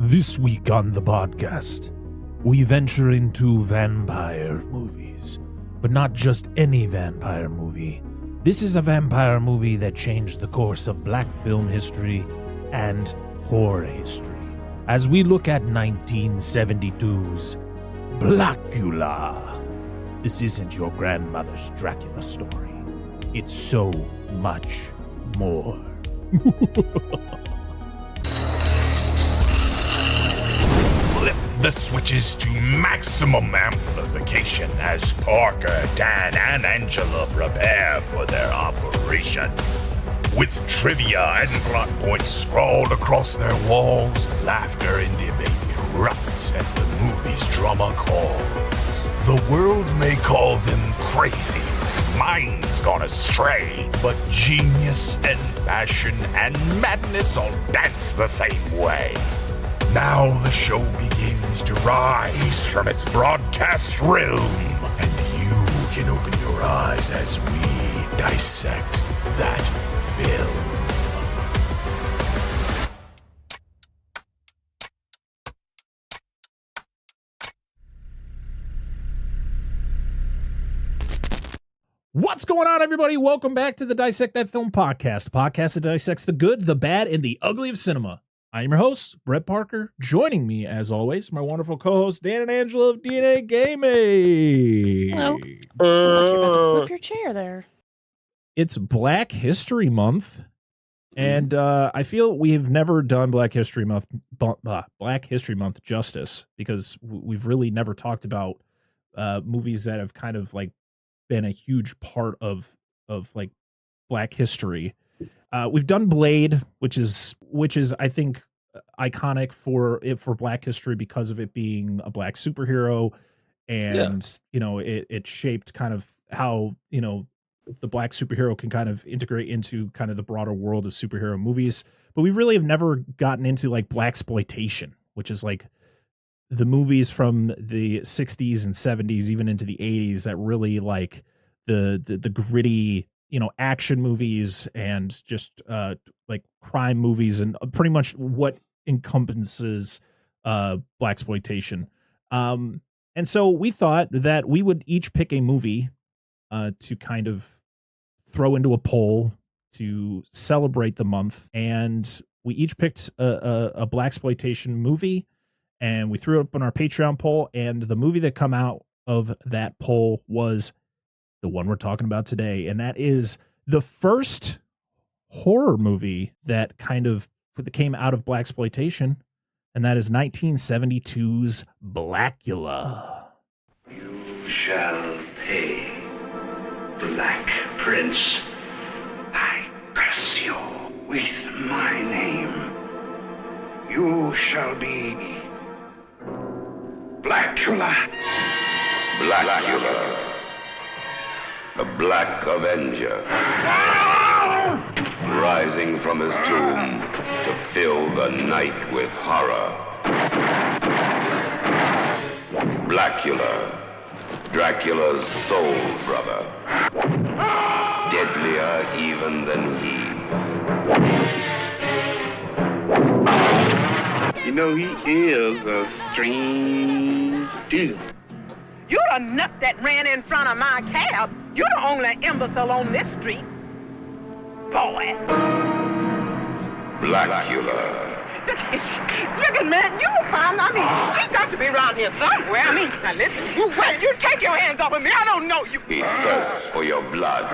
This week on the podcast, we venture into vampire movies, but not just any vampire movie. This is a vampire movie that changed the course of black film history and horror history, as we look at 1972's Blacula. This isn't your grandmother's Dracula story. It's so much more. Flip the switches to maximum amplification as Parker, Dan, and Angela prepare for their operation. With trivia and plot points scrawled across their walls, laughter and debate erupts as the movie's drama calls. The world may call them crazy, minds gone astray, but genius and passion and madness all dance the same way. Now the show begins to rise from its broadcast realm, and you can open your eyes as we dissect that film. What's going on, everybody? Welcome back to the Dissect That Film Podcast, a podcast that dissects the good, the bad, and the ugly of cinema. I am your host, Brett Parker. Joining me, as always, my wonderful co-hosts, Dan and Angela of DNA Gaming. Hello. I thought you were about to flip your chair there. It's Black History Month, and I feel we have never done Black History Month justice, because we've really never talked about movies that have kind of like been a huge part of like Black history. We've done Blade, which is I think iconic for Black history because of it being a Black superhero, and you know it shaped kind of how the Black superhero can kind of integrate into kind of the broader world of superhero movies. But we really have never gotten into like Blaxploitation, which is like the movies from the 60s and 70s, even into the 80s, that really like the gritty, action movies and just like crime movies, and pretty much what encompasses Blaxploitation. And so we thought that we would each pick a movie to kind of throw into a poll to celebrate the month, and we each picked a Blaxploitation movie, and we threw it up on our Patreon poll, and the movie that come out of that poll was the one we're talking about today, and that is the first horror movie that came out of Blaxploitation, and that is 1972's Blacula. You shall pay, Black Prince. I curse you with my name. You shall be Blacula. Blacula, the Black Avenger, rising from his tomb to fill the night with horror. Blacula, Dracula's soul brother, deadlier even than he. You know, he is a strange dude. You're the nut that ran in front of my cab. You're the only imbecile on this street. Boy. Blacula. Look at man, you found, she's got to be around here somewhere. Now listen, you take your hands off of me. I don't know you. He thirsts for your blood.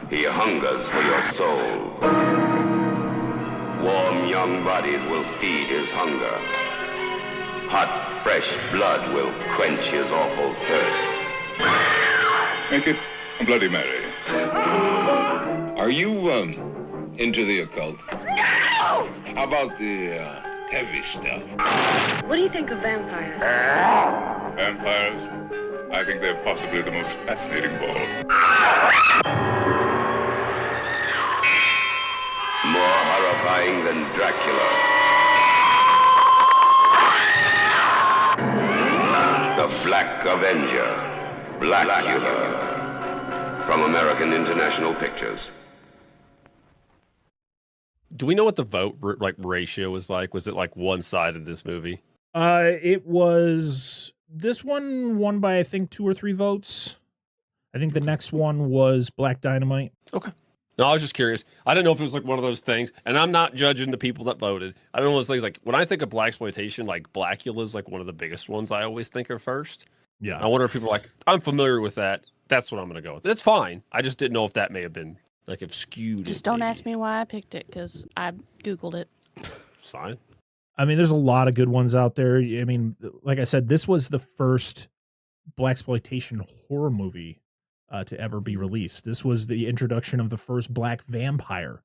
He hungers for your soul. Warm young bodies will feed his hunger. Hot, fresh blood will quench his awful thirst. Make it a Bloody Mary. Are you, into the occult? No! How about the, heavy stuff? What do you think of vampires? Vampires? I think they're possibly the most fascinating of all. More horrifying than Dracula. The Black Avenger, Blacula, from American International Pictures. Do we know what the vote ratio was like? Was it like one-sided this movie? It was, this one won by I think 2 or 3 votes. I think the next one was Black Dynamite. Okay. No, I was just curious. I didn't know if it was like one of those things, and I'm not judging the people that voted. I don't know those things like when I think of blaxploitation, like Blacula is like one of the biggest ones I always think of first. Yeah. I wonder if people are like, I'm familiar with that. That's what I'm going to go with. It's fine. I just didn't know if that may have been like if skewed. Just don't ask me why I picked it, because I Googled it. It's fine. I mean, there's a lot of good ones out there. I mean, like I said, this was the first blaxploitation horror movie to ever be released. This was the introduction of the first black vampire,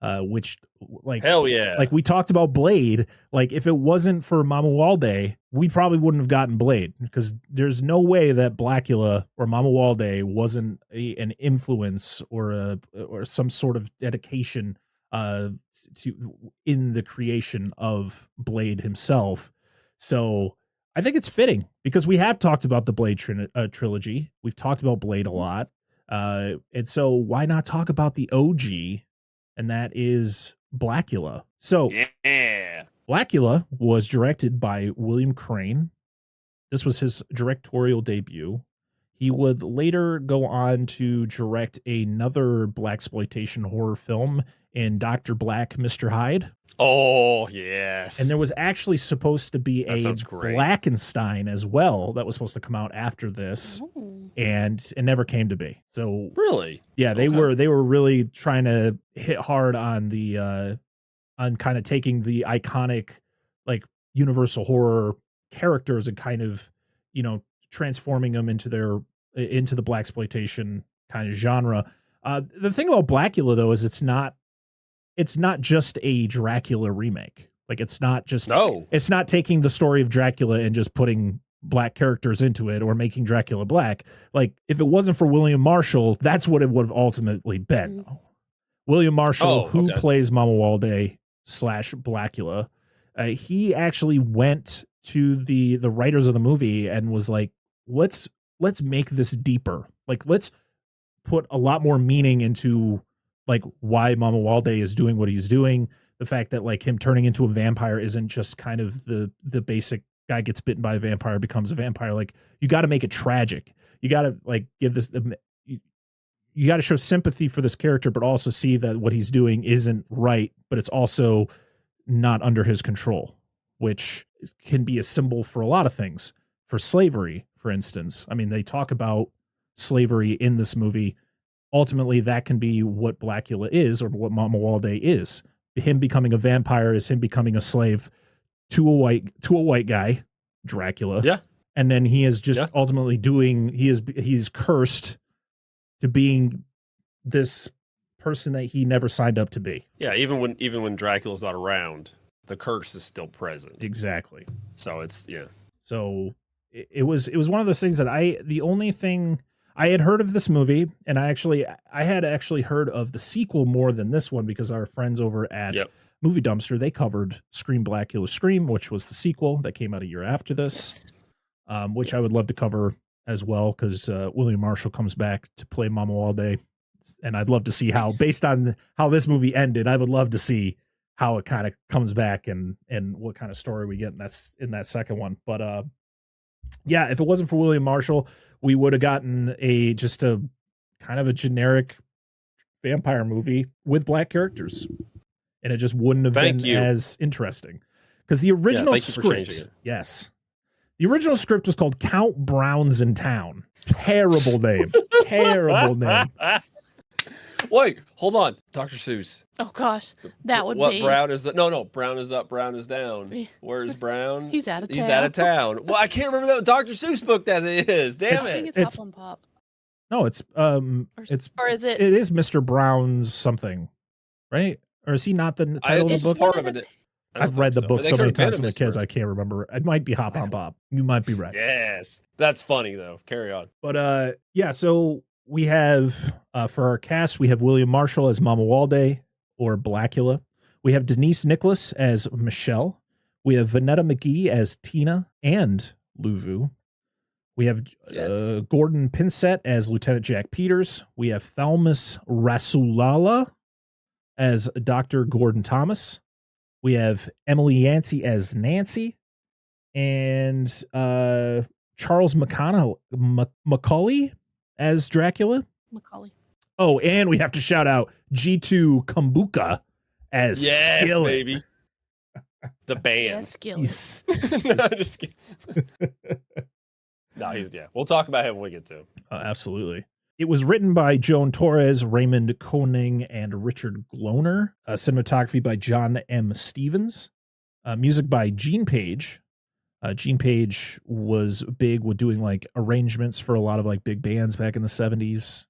which, like, hell yeah, like we talked about Blade. Like, if it wasn't for Manawurm, we probably wouldn't have gotten Blade, because there's no way that Blacula or Manawurm wasn't an influence or some sort of dedication to in the creation of Blade himself. So I think it's fitting, because we have talked about the Blade trilogy. We've talked about Blade a lot. And so why not talk about the OG, and that is Blacula. So yeah. Blacula was directed by William Craine. This was his directorial debut. He would later go on to direct another blaxploitation horror film in Dr. Black, Mr. Hyde. Oh, yes. And there was actually supposed to be That a sounds great. Blackenstein as well that was supposed to come out after this, and it never came to be. So Really? yeah, they Okay. were really trying to hit hard on the on kind of taking the iconic like Universal horror characters and kind of, you know, transforming them into the blaxploitation kind of genre. The thing about Blacula though is it's not just a Dracula remake. Like, it's not taking the story of Dracula and just putting black characters into it or making Dracula black. Like, if it wasn't for William Marshall, that's what it would have ultimately been. William Marshall, who plays Manawurm / Blacula, he actually went to the writers of the movie and was like, let's make this deeper. Like, let's put a lot more meaning into like why Manawurm is doing what he's doing. The fact that like him turning into a vampire isn't just kind of the basic guy gets bitten by a vampire, becomes a vampire. Like, you got to make it tragic. You got to like give this, you got to show sympathy for this character, but also see that what he's doing isn't right, but it's also not under his control, which can be a symbol for a lot of things. For slavery, for instance. I mean, they talk about slavery in this movie. Ultimately, that can be what Blacula is, or what Manawurm is. Him becoming a vampire is him becoming a slave to a white guy, Dracula. Yeah. And then he is just ultimately he's cursed to being this person that he never signed up to be. Yeah, even when Dracula's not around, the curse is still present. Exactly. So it's So it was one of those things that the only thing I had heard of this movie, and I had actually heard of the sequel more than this one, because our friends over at Movie Dumpster, they covered Scream Blacula Scream, which was the sequel that came out a year after this, which I would love to cover as well, because William Marshall comes back to play Manawurm, and I'd love to see how, based on how this movie ended, I would love to see how it kind of comes back and what kind of story we get in that second one. But yeah, if it wasn't for William Marshall, we would have gotten a kind of a generic vampire movie with black characters, and it just wouldn't have been as interesting. Because the original script, the original script was called Count Brown's in Town. Terrible name. Terrible name. Wait, hold on. Dr. Seuss. Oh gosh, that would what be. Brown is no, Brown is up, Brown is down. Where's Brown? He's out of town. He's out of town. Well, I can't remember that Dr. Seuss book that it is. Damn I think it. it's Hop and Pop. No, it's or is it? It is Mr. Brown's something, right? Or is he not the title of the book? Part of it. I've read the book so many times with my kids, I can't remember. It might be Hop on Pop. You might be right. Yes. That's funny, though. Carry on. But, yeah, so we have, for our cast, we have William Marshall as Manawurm, or Blacula. We have Denise Nicholas as Michelle. We have Vanetta McGee as Tina and Luvu. We have Gordon Pinsett as Lieutenant Jack Peters. We have Thalmus Rasulala as Dr. Gordon Thomas. We have Emily Yancey as Nancy, and Charles Macaulay as Dracula. Macaulay. Oh, and we have to shout out G2 Kumbuka as Skillet. Baby. The band. Yeah, Skillet. No, just kidding. No, we'll talk about him when we get to him. Absolutely. It was written by Joan Torres, Raymond Koning, and Richard Gloner. Cinematography by John M. Stevens. Music by Gene Page. Gene Page was big with doing like arrangements for a lot of like big bands back in the 70s.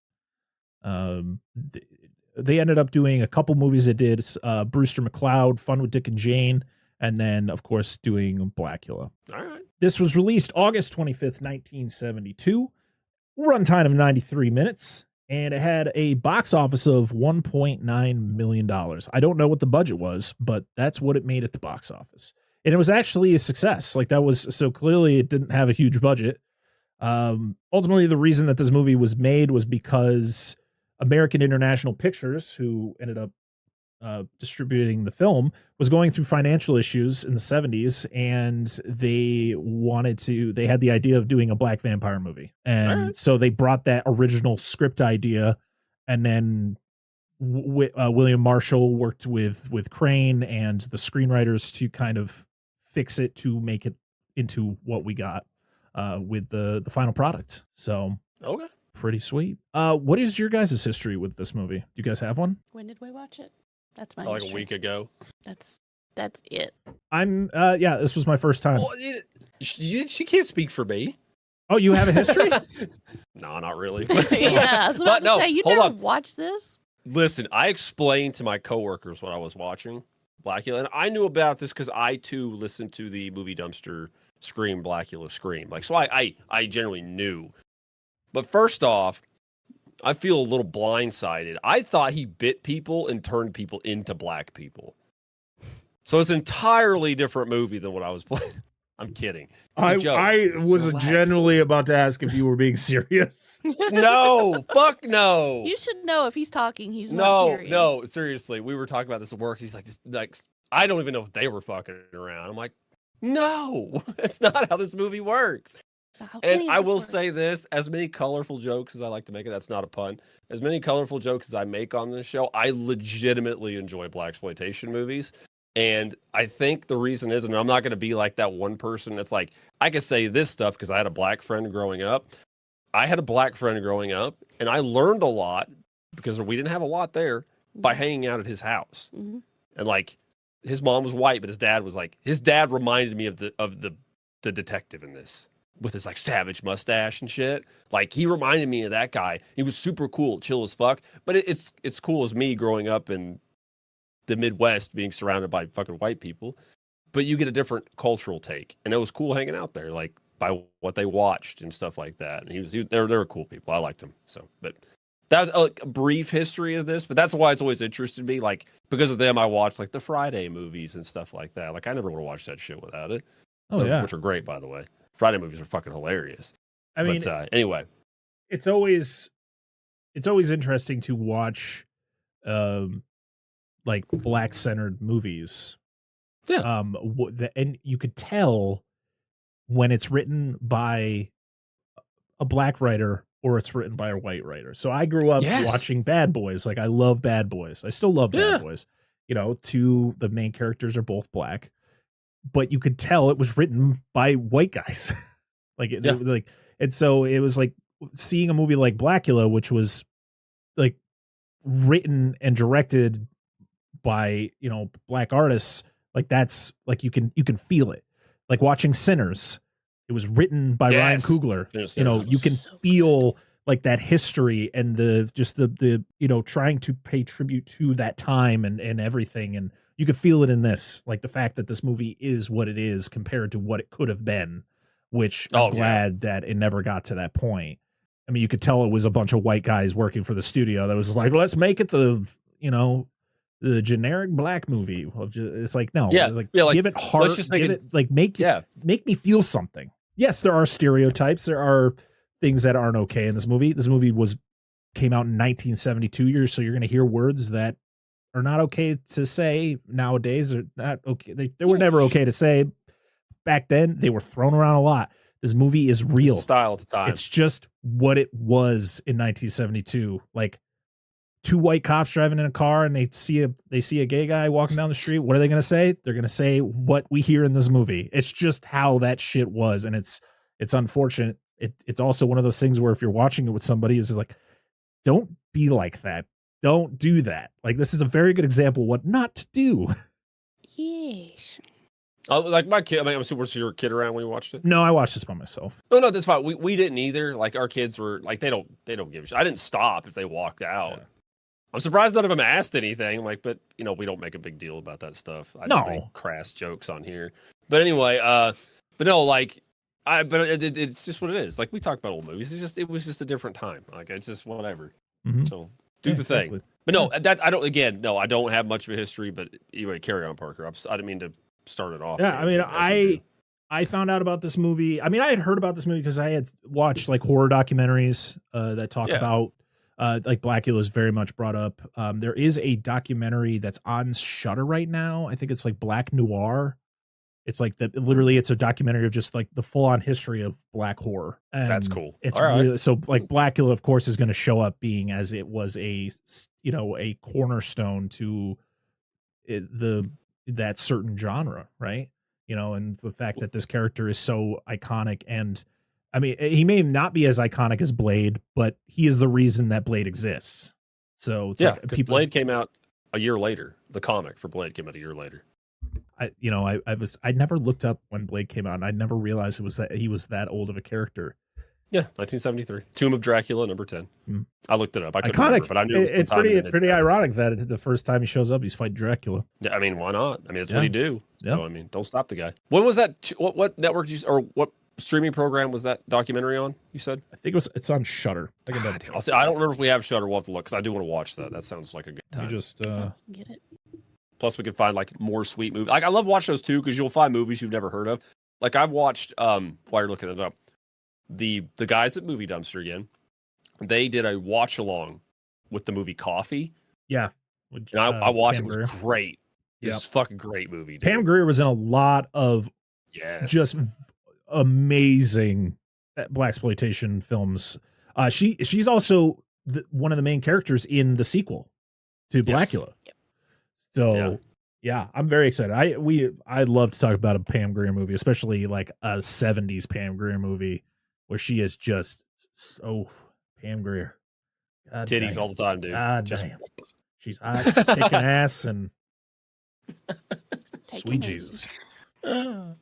They ended up doing a couple movies. They did Brewster McCloud, Fun with Dick and Jane, and then, of course, doing Blacula. All right. This was released August 25th, 1972. Runtime of 93 minutes, and it had a box office of $1.9 million. I don't know what the budget was, but that's what it made at the box office. And it was actually a success. Like that was, so clearly it didn't have a huge budget. Ultimately, the reason that this movie was made was because American International Pictures, who ended up distributing the film, was going through financial issues in the 70s, and they had the idea of doing a black vampire movie. And so they brought that original script idea, and then William Marshall worked with Craine and the screenwriters to kind of fix it to make it into what we got with the final product. So okay, pretty sweet. What is your guys' history with this movie? Do you guys have one? When did we watch it? That's my like history. a week ago. That's it. I'm this was my first time. Well, she can't speak for me. Oh, you have a history? No, not really. Yeah, I was about to say, you hold never on. watched this? Listen, I explained to my coworkers what I was watching, Blacula, and I knew about this because I too listened to the movie Dumpster Scream, Blacula Scream. Like, so I generally knew. But first off, I feel a little blindsided. I thought he bit people and turned people into black people. So it's an entirely different movie than what I was playing. I'm kidding. I was Relax. genuinely about to ask if you were being serious. No, fuck no. You should know if he's talking, he's not serious. No, seriously. We were talking about this at work. He's like, I don't even know if they were fucking around. I'm like, no, that's not how this movie works. So And I will say this, as many colorful jokes as I like to make it, that's not a pun. As many colorful jokes as I make on this show, I legitimately enjoy blaxploitation movies. And I think the reason is, and I'm not going to be like that one person that's like, I can say this stuff because I had a black friend growing up. I had a black friend growing up, and I learned a lot because we didn't have a lot there by hanging out at his house. Mm-hmm. And like, his mom was white, but his dad reminded me of the detective in this, with his like savage mustache and shit. Like, he reminded me of that guy. He was super cool, chill as fuck. But it's cool as me growing up in the Midwest, being surrounded by fucking white people. But you get a different cultural take, and it was cool hanging out there, like by what they watched and stuff like that. And they were cool people. I liked him. So, but that's a brief history of this. But that's why it's always interested me. Like, because of them, I watched like the Friday movies and stuff like that. Like, I never would have watched that shit without it. Oh yeah, which are great, by the way. Friday movies are fucking hilarious. I mean, anyway, it's always interesting to watch, like black-centered movies. Yeah. And you could tell when it's written by a black writer or it's written by a white writer. So I grew up watching Bad Boys. Like, I love Bad Boys. I still love Bad Boys. You know, the main characters are both black, but you could tell it was written by white guys. And so it was like seeing a movie like Blacula, which was like written and directed by, you know, black artists. Like, that's like, you can feel it. Like watching Sinners, it was written by Ryan Coogler. You know, you can feel like that history and the you know, trying to pay tribute to that time and everything. And you could feel it in this, like the fact that this movie is what it is compared to what it could have been, which I'm glad that it never got to that point. I mean, you could tell it was a bunch of white guys working for the studio that was like, let's make it the generic black movie. It's like, no, give it heart. Let's just make make me feel something. Yes, there are stereotypes. There are things that aren't okay in this movie. This movie came out in 1972 years, so you're going to hear words that are not okay to say nowadays. Are not okay. They were never okay to say. Back then, they were thrown around a lot. This movie is real. Style at the time. It's just what it was in 1972. Like 2 white cops driving in a car and they see a gay guy walking down the street. What are they going to say? They're going to say what we hear in this movie. It's just how that shit was. And it's unfortunate. It's also one of those things where if you're watching it with somebody, it's like, don't be like that. Don't do that. Like, this is a very good example of what not to do. Yeesh. Like my kid, I mean, was your kid around when you watched it? No, I watched this by myself. No, that's fine. We didn't either. Like our kids were like, they don't give a shit. I didn't stop if they walked out. Yeah. I'm surprised none of them asked anything. Like, but we don't make a big deal about that stuff. I just make crass jokes on here. But anyway, but no, like it's just what it is. Like we talk about old movies. It was just a different time. Like it's just whatever. Mm-hmm. So do the thing. Exactly. But no, I don't have much of a history. But anyway, carry on, Parker. I didn't mean to start it off. Yeah, I mean, I found out about this movie. I mean, I had heard about this movie because I had watched like horror documentaries that talk about like Blacula is very much brought up. There is a documentary that's on Shudder right now. I think it's like Black Noir. It's like that. Literally, it's a documentary of just like the full on history of black horror. And that's cool. It's really so like Blacula, of course, is going to show up being as it was a cornerstone to that certain genre, right? And the fact that this character is so iconic, and I mean, he may not be as iconic as Blade, but he is the reason that Blade exists. So it's because Blade came out a year later. The comic for Blade came out a year later. I never looked up when Blade came out, and I never realized he was that old of a character. Yeah, 1973. Tomb of Dracula, number 10. Mm. I looked it up. I couldn't iconic. Remember, but I knew it's pretty ironic that the first time he shows up, he's fighting Dracula. Yeah, I mean, why not? I mean, that's what he do. So, I mean, don't stop the guy. When was that? What network or what streaming program was that documentary on? You said? I think it's on Shudder. I don't remember if we have Shudder. We'll have to look because I do want to watch that. That sounds like a good time. You just get it. Plus, we can find like more sweet movies. Like I love watching those too because you'll find movies you've never heard of. Like I've watched. While you're looking it up. The guys at Movie Dumpster again, they did a watch along with the movie Coffee. Yeah, and I watched Pam it. It was great. It was a fucking great movie. Dude. Pam Grier was in a lot of just amazing blaxploitation films. She's also one of the main characters in the sequel to Blacula. Yes. So yeah, I'm very excited. I'd love to talk about a Pam Grier movie, especially like a 70s Pam Grier movie. Where she is just Pam Grier. God titties all the time, dude. God damn. She's hot. She's kicking ass and sweet Jesus. But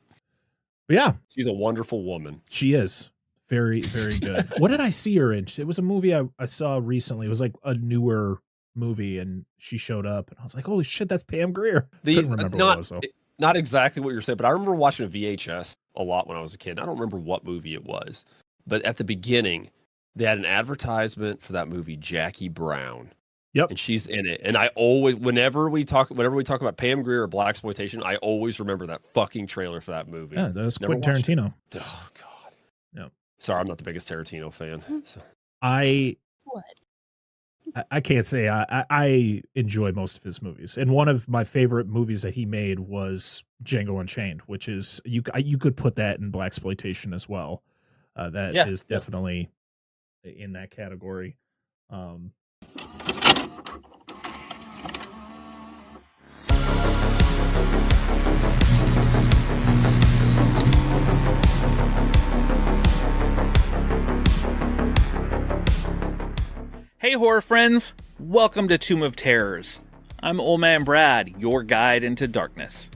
yeah. She's a wonderful woman. She is. Very, very good. What did I see her in? It was a movie I saw recently. It was like a newer movie and she showed up and I was like, holy shit, that's Pam Grier. Couldn't remember what it was, though. Not exactly what you're saying, but I remember watching a VHS a lot when I was a kid. I don't remember what movie it was, but at the beginning, they had an advertisement for that movie, Jackie Brown. Yep. And she's in it. And I always, whenever we talk about Pam Grier or blaxploitation, I always remember that fucking trailer for that movie. Yeah, that's Quentin Tarantino. Oh, God. Yeah. Sorry, I'm not the biggest Tarantino fan. So. I can't say I enjoy most of his movies, and one of my favorite movies that he made was Django Unchained, which is you could put that in blaxploitation as well. That is definitely in that category. Hey horror friends, welcome to Tomb of Terrors. I'm Old Man Brad, your guide into darkness.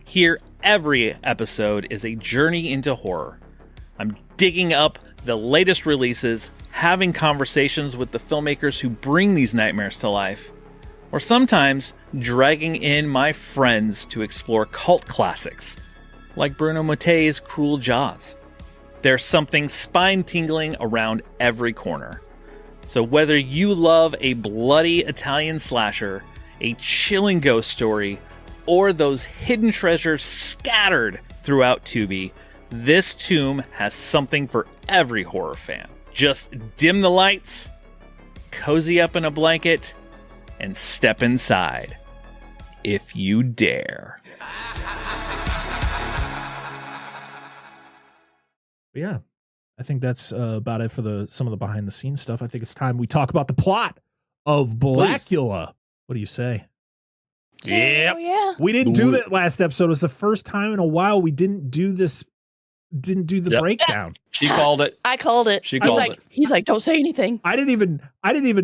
Here, every episode is a journey into horror. I'm digging up the latest releases, having conversations with the filmmakers who bring these nightmares to life, or sometimes dragging in my friends to explore cult classics, like Bruno Mattei's Cruel Jaws. There's something spine-tingling around every corner. So whether you love a bloody Italian slasher, a chilling ghost story, or those hidden treasures scattered throughout Tubi, this tomb has something for every horror fan. Just dim the lights, cozy up in a blanket, and step inside. if you dare. Yeah, I think that's about it for some of the behind the scenes stuff. I think it's time we talk about the plot of Blacula. What do you say? Yep. Oh, yeah. We didn't do that last episode. It was the first time in a while we didn't do this. Didn't do the breakdown. She called it. I called it. She called it. He's like, don't say anything. I didn't even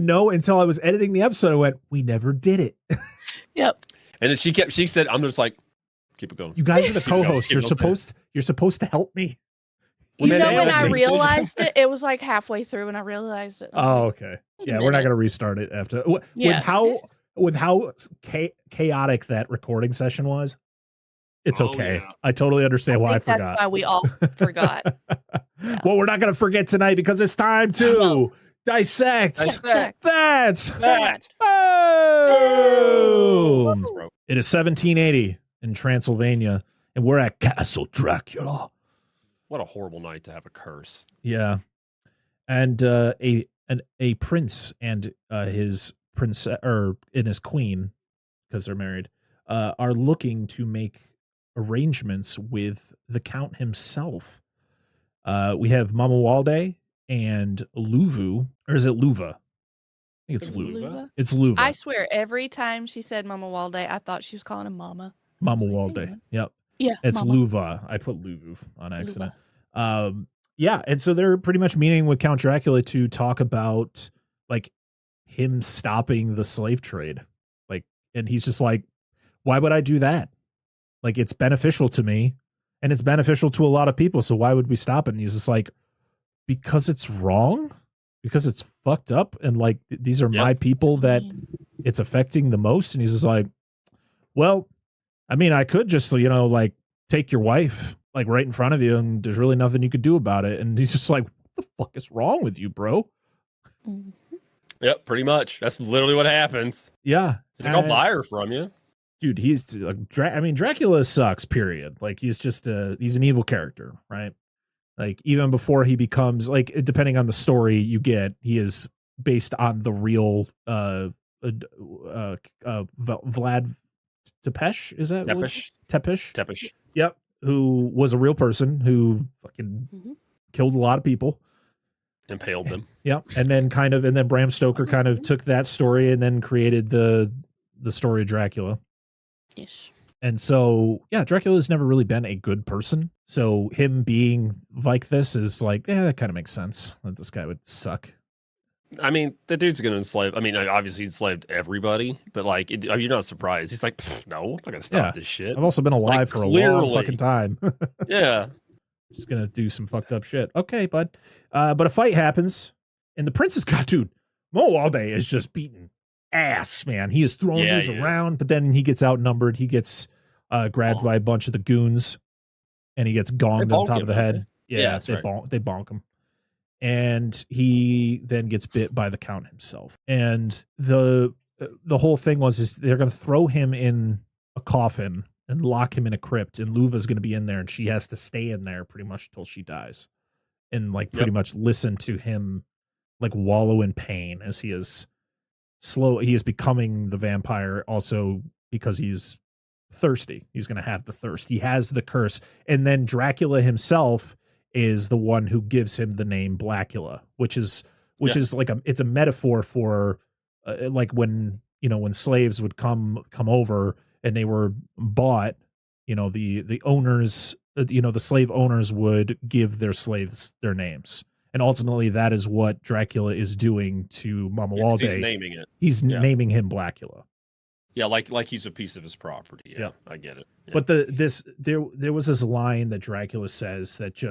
know until I was editing the episode. I went, we never did it. Yep. And then she said, I'm just like, keep it going. You guys are the Keep it going, co-hosts. keep it going. You're supposed to help me. You know, when I me. realized it was like halfway through when I realized it. Oh, okay. Yeah, we're not going to restart it after. With how chaotic that recording session was, it's okay. Yeah. I totally understand why I forgot. That's why we all forgot. Yeah. Well, we're not going to forget tonight because it's time to dissect that. Boom! It is 1780 in Transylvania, and we're at Castle Dracula. What a horrible night to have a curse. Yeah, and a prince and his princess and his queen, because they're married, are looking to make arrangements with the count himself. We have Manawurm and Luvu, or is it Luva? I think it's Luva. It's Luva. I swear, every time she said Mama Walde, I thought she was calling him Mama. Manawurm. Yep. Yeah. It's Mama. Luva. I put Luvu on accident. Yeah, and so they're pretty much meeting with Count Dracula to talk about like him stopping the slave trade. Like, and he's just like, why would I do that? Like, it's beneficial to me and it's beneficial to a lot of people. So why would we stop it? And he's just like, because it's wrong, because it's fucked up. And like, these are my people that it's affecting the most. And he's just like, well, I mean, I could just, like take your wife like right in front of you and there's really nothing you could do about it. And he's just like, what the fuck is wrong with you, bro? Yep, pretty much. That's literally what happens. Yeah. He's like, I'll buy her from you. Dude, he's like, Dracula sucks, period. Like, he's just he's an evil character, right? Like, even before he becomes, like, depending on the story you get, he is based on the real Vlad Tepesh, is that? Tepesh. Yep. Who was a real person who fucking killed a lot of people. Impaled them. Yep. And then Bram Stoker kind of took that story and then created the story of Dracula. Yes. And so, yeah, Dracula's never really been a good person. So him being like this is like, that kind of makes sense that this guy would suck. I mean, the dude's going to enslave. I mean, obviously he enslaved everybody, but like, you're not surprised. He's like, no, I'm not going to stop this shit. I've also been alive for a long fucking time. Yeah. Just going to do some fucked up shit. Okay, but a fight happens and the prince dude, Manawurm is just beating ass, man. He is throwing dudes around, but then he gets outnumbered. He gets grabbed by a bunch of the goons and he gets gonged on top of the head. Yeah, they bonk him. And he then gets bit by the count himself. And the whole thing is they're going to throw him in a coffin and lock him in a crypt. And Luva's going to be in there and she has to stay in there pretty much till she dies. And like pretty much listen to him like wallow in pain as he is becoming the vampire also because he's thirsty. He's going to have the thirst. He has the curse. And then Dracula himself is the one who gives him the name Blacula, which is like it's a metaphor for like when slaves would come over and they were bought, the owners, the slave owners would give their slaves their names. And ultimately that is what Dracula is doing to Manawurm. He's naming it. He's naming him Blacula. Yeah, like he's a piece of his property. Yeah, I get it. Yeah. But there was this line that Dracula says that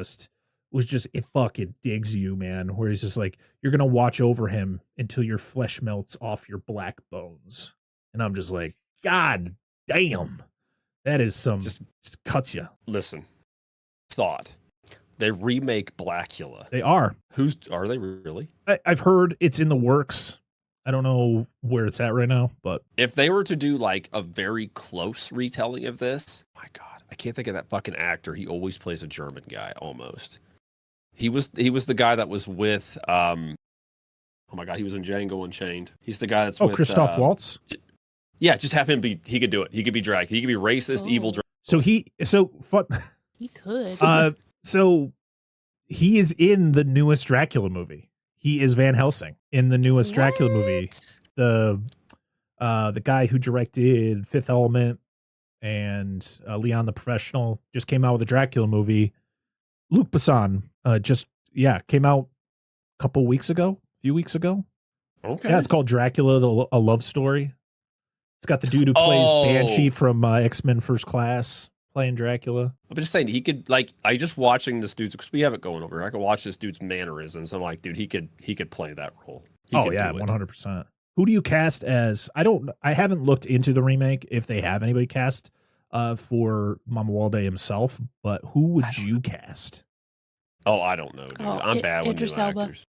it fucking digs you, man, where he's just like, you're going to watch over him until your flesh melts off your black bones. And I'm just like, God damn. That is just cuts you. Listen, thought. They remake Blacula. They are. Are they really? I've heard it's in the works. I don't know where it's at right now, but if they were to do like a very close retelling of this, my God, I can't think of that fucking actor. He always plays a German guy almost. He was the guy that was with oh my God, he was in Django Unchained. He's the guy that's with Christoph Waltz. Yeah, just have him be. He could do it. He could be Dracula. He could be racist, evil. So He could. So he is in the newest Dracula movie. He is Van Helsing in the newest Dracula movie. The guy who directed Fifth Element and Leon the Professional just came out with a Dracula movie. Luc Besson came out a few weeks ago. Okay. Yeah, it's called Dracula, a love story. It's got the dude who plays Banshee from X-Men First Class playing Dracula. I'm just saying he could I just watching this dude's because we have it going over here. I could watch this dude's mannerisms. I'm like, dude, he could play that role. He could do it. 100%. Who do you cast as? I haven't looked into the remake if they have anybody cast for Mamuwalde himself, but who would you cast? Oh, I don't know, dude. I'm bad with new actors.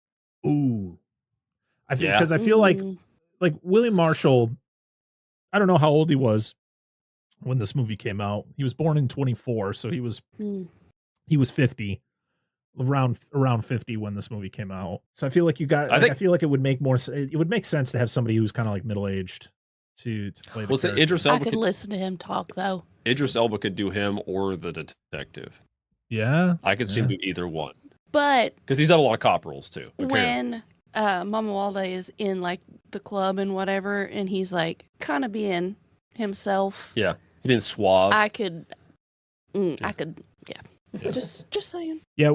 Ooh. I feel like William Marshall, I don't know how old he was when this movie came out. He was born in 24, so he was 50, around 50 when this movie came out. So I feel like I feel like it would make sense to have somebody who's kind of like middle-aged to play the character. Idris Elba I could listen to him talk though. Idris Elba could do him or the detective. Yeah. I could see him do either one. But because he's done a lot of cop roles too. When Mamuwalde is in like the club and whatever, and he's like kind of being himself. Yeah, he's being suave. I could, yeah. Just saying. Yeah,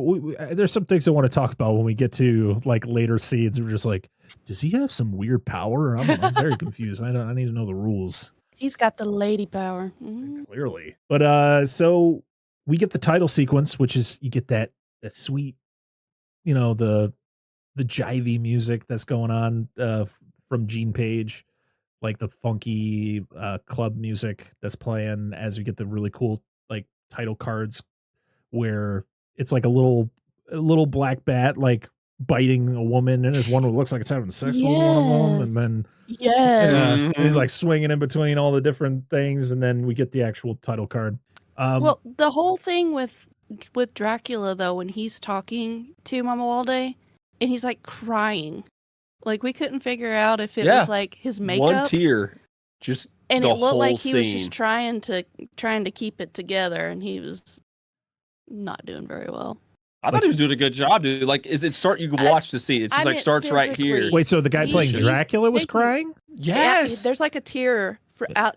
there's some things I want to talk about when we get to like later scenes. We're just like, does he have some weird power? I'm very confused. I need to know the rules. He's got the lady power. Clearly, but so we get the title sequence, which is you get that sweet, the jivey music that's going on from Gene Page, like the funky club music that's playing as we get the really cool like title cards where it's like a little black bat like biting a woman, and there's one who looks like it's having sex with one of them, and then he's like swinging in between all the different things, and then we get the actual title card. Well, the whole thing with Dracula though, when he's talking to Mamuwalde and he's like crying, like we couldn't figure out if it was like his makeup, one tear, just and the it looked whole like he was scene. just trying to keep it together, and he was not doing very well. I thought he was doing a good job, dude. Like, you can watch the scene. It's just like starts right here. Wait, so the guy playing Dracula was crying? Yes. There's like a tear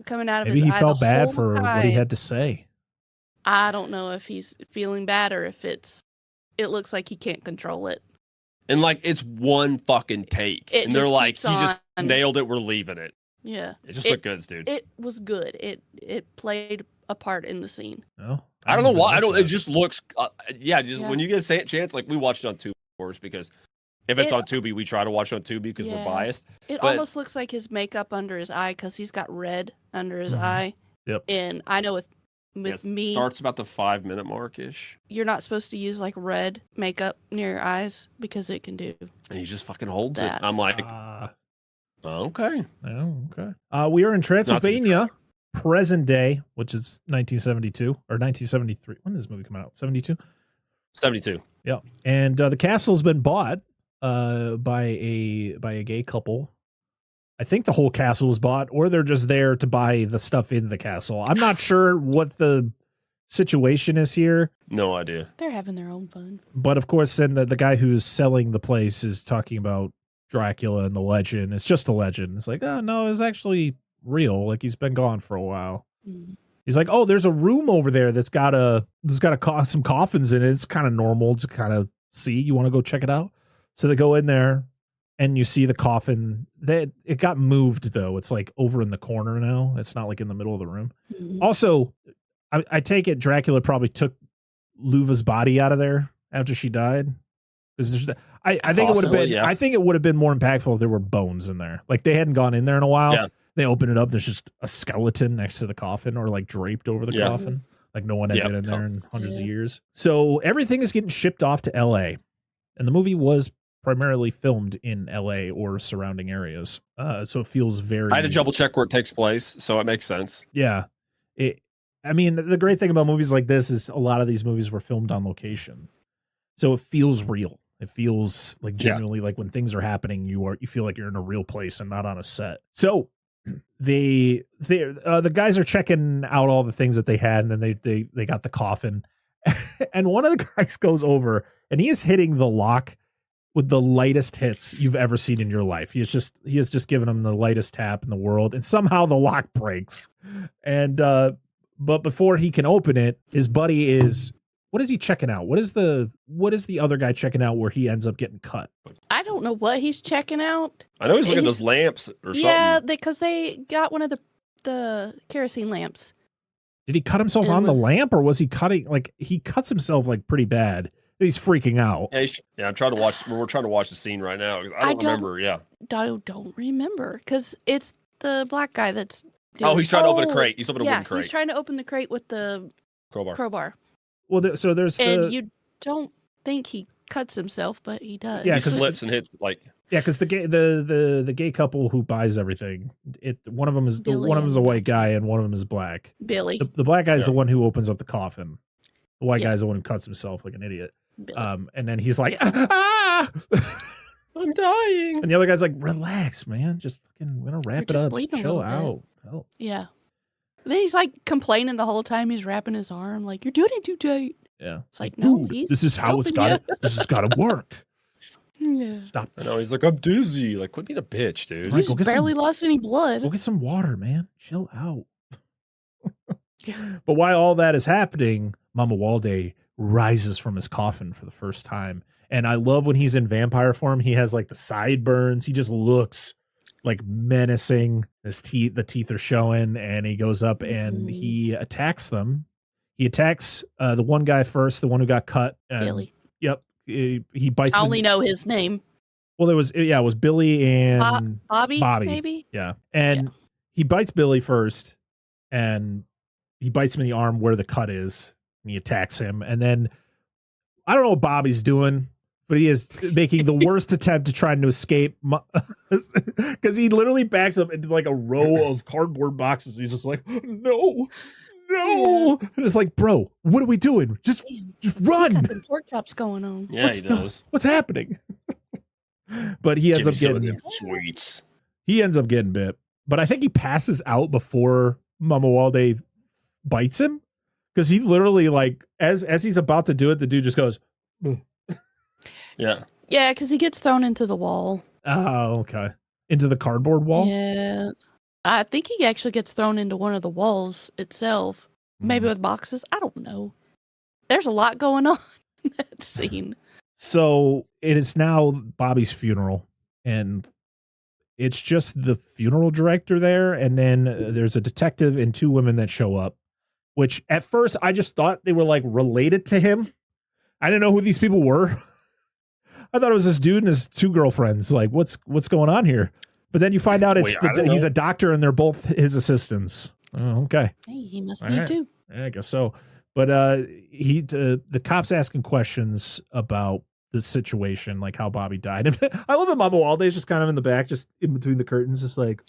coming out of Maybe his eye. Maybe he felt bad whole for time. what he had to say. I don't know if he's feeling bad or if it looks like he can't control it. And like it's one fucking take. And they're like, he just nailed it, we're leaving it. Yeah. It just looked good, dude. It was good. It played a part in the scene. No. I don't know why. It just looks when you get a chance, like we watched it on Tubi, of course, because if it's on Tubi, we try to watch it on Tubi because we're biased. It almost looks like his makeup under his eye because he's got red under his eye. Yep. And I know with me, starts about the 5-minute mark ish. You're not supposed to use like red makeup near your eyes because it can do. And he just fucking holds that. it. I'm like, okay. Oh, okay. We are in Transylvania, present day, which is 1972 or 1973. When did this movie come out? 72? 72. Yeah. And the castle's been bought by a gay couple. I think the whole castle was bought, or they're just there to buy the stuff in the castle. I'm not sure what the situation is here. No idea. They're having their own fun. But of course, then the guy who's selling the place is talking about Dracula and the legend. It's just a legend. It's like, oh no, it's actually real. Like he's been gone for a while. Mm. He's like, oh, there's a room over there that's got some coffins in it. It's kind of normal to kind of see. You want to go check it out? So they go in there. And you see the coffin. It got moved, though. It's like over in the corner now. It's not like in the middle of the room. Mm-hmm. Also, I take it Dracula probably took Luva's body out of there after she died. I think it would have been. Yeah. I think it would have been more impactful if there were bones in there. Like they hadn't gone in there in a while. Yeah. They open it up. There's just a skeleton next to the coffin, or like draped over the coffin. Like no one had been in there in hundreds of years. So everything is getting shipped off to L.A. And the movie was primarily filmed in LA or surrounding areas. So it feels very... I had to double check where it takes place, so it makes sense. Yeah. I mean, the great thing about movies like this is a lot of these movies were filmed on location. So it feels real. It feels like genuinely like when things are happening, you feel like you're in a real place and not on a set. So the guys are checking out all the things that they had, and then they got the coffin, and one of the guys goes over and he is hitting the lock with the lightest hits you've ever seen in your life. He has just given him the lightest tap in the world, and somehow the lock breaks. And but before he can open it, his buddy is, what is he checking out? What is the other guy checking out where he ends up getting cut? I don't know what he's checking out. I know he's looking at those lamps or something. Yeah, because they got one of the kerosene lamps. Did he cut himself on the lamp, or was he cutting, like, he cuts himself like pretty bad? He's freaking out. Yeah, I'm trying to watch. We're trying to watch the scene right now. I don't remember. Yeah, I don't remember because it's the black guy that's. He's trying to open a crate. He's opening a wooden crate. He's trying to open the crate with the crowbar. Well, and you don't think he cuts himself, but he does. Yeah, he slips and hits like. Yeah, because the gay couple who buys everything, one of them is a white guy and one of them is black. Billy. The black guy is the one who opens up the coffin. The white guy is the one who cuts himself like an idiot. And then he's like, ah! I'm dying. And the other guy's like, relax, man. Just fucking, we're gonna wrap it up. Chill out. Hell. Yeah. And then he's like complaining the whole time he's wrapping his arm, like, you're doing it too tight. Yeah. It's like, no, this is how it's got to. This has got to work. Yeah. Stop. I know. He's like, I'm dizzy. Like, quit being a bitch, dude. He's barely lost any blood. Go get some water, man. Chill out. But while all that is happening, Mama Walde rises from his coffin for the first time. And I love when he's in vampire form. He has like the sideburns. He just looks like menacing. The teeth are showing, and he goes up and he attacks them. He attacks the one guy first, the one who got cut. Billy. Yep. He bites. I only know his name. Well, it was Billy and Bobby, maybe. Yeah. And he bites Billy first, and he bites him in the arm where the cut is, and he attacks him. And then I don't know what Bobby's doing, but he is making the worst attempt to try to escape because he literally backs up into like a row of cardboard boxes. He's just like, no. Yeah. And it's like, bro, what are we doing? Just run. Pork chops going on. Yeah, he does. What's happening? But he ends up getting sweets. He ends up getting bit. But I think he passes out before Mama Walde bites him, because he literally, like, as he's about to do it, the dude just goes, yeah, because he gets thrown into the wall. Oh, okay. Into the cardboard wall. Yeah, I think he actually gets thrown into one of the walls itself, maybe with boxes. I don't know. There's a lot going on in that scene. So it is now Bobby's funeral, and it's just the funeral director there, and then there's a detective and two women that show up, which at first I just thought they were like related to him. I didn't know who these people were. I thought it was this dude and his two girlfriends. Like, what's going on here? But then you find out he's a doctor and they're both his assistants. Oh, okay. Hey, he must need too. I guess so. But the cops asking questions about the situation, like how Bobby died. I love that Mama Walde is just kind of in the back, just in between the curtains, just like,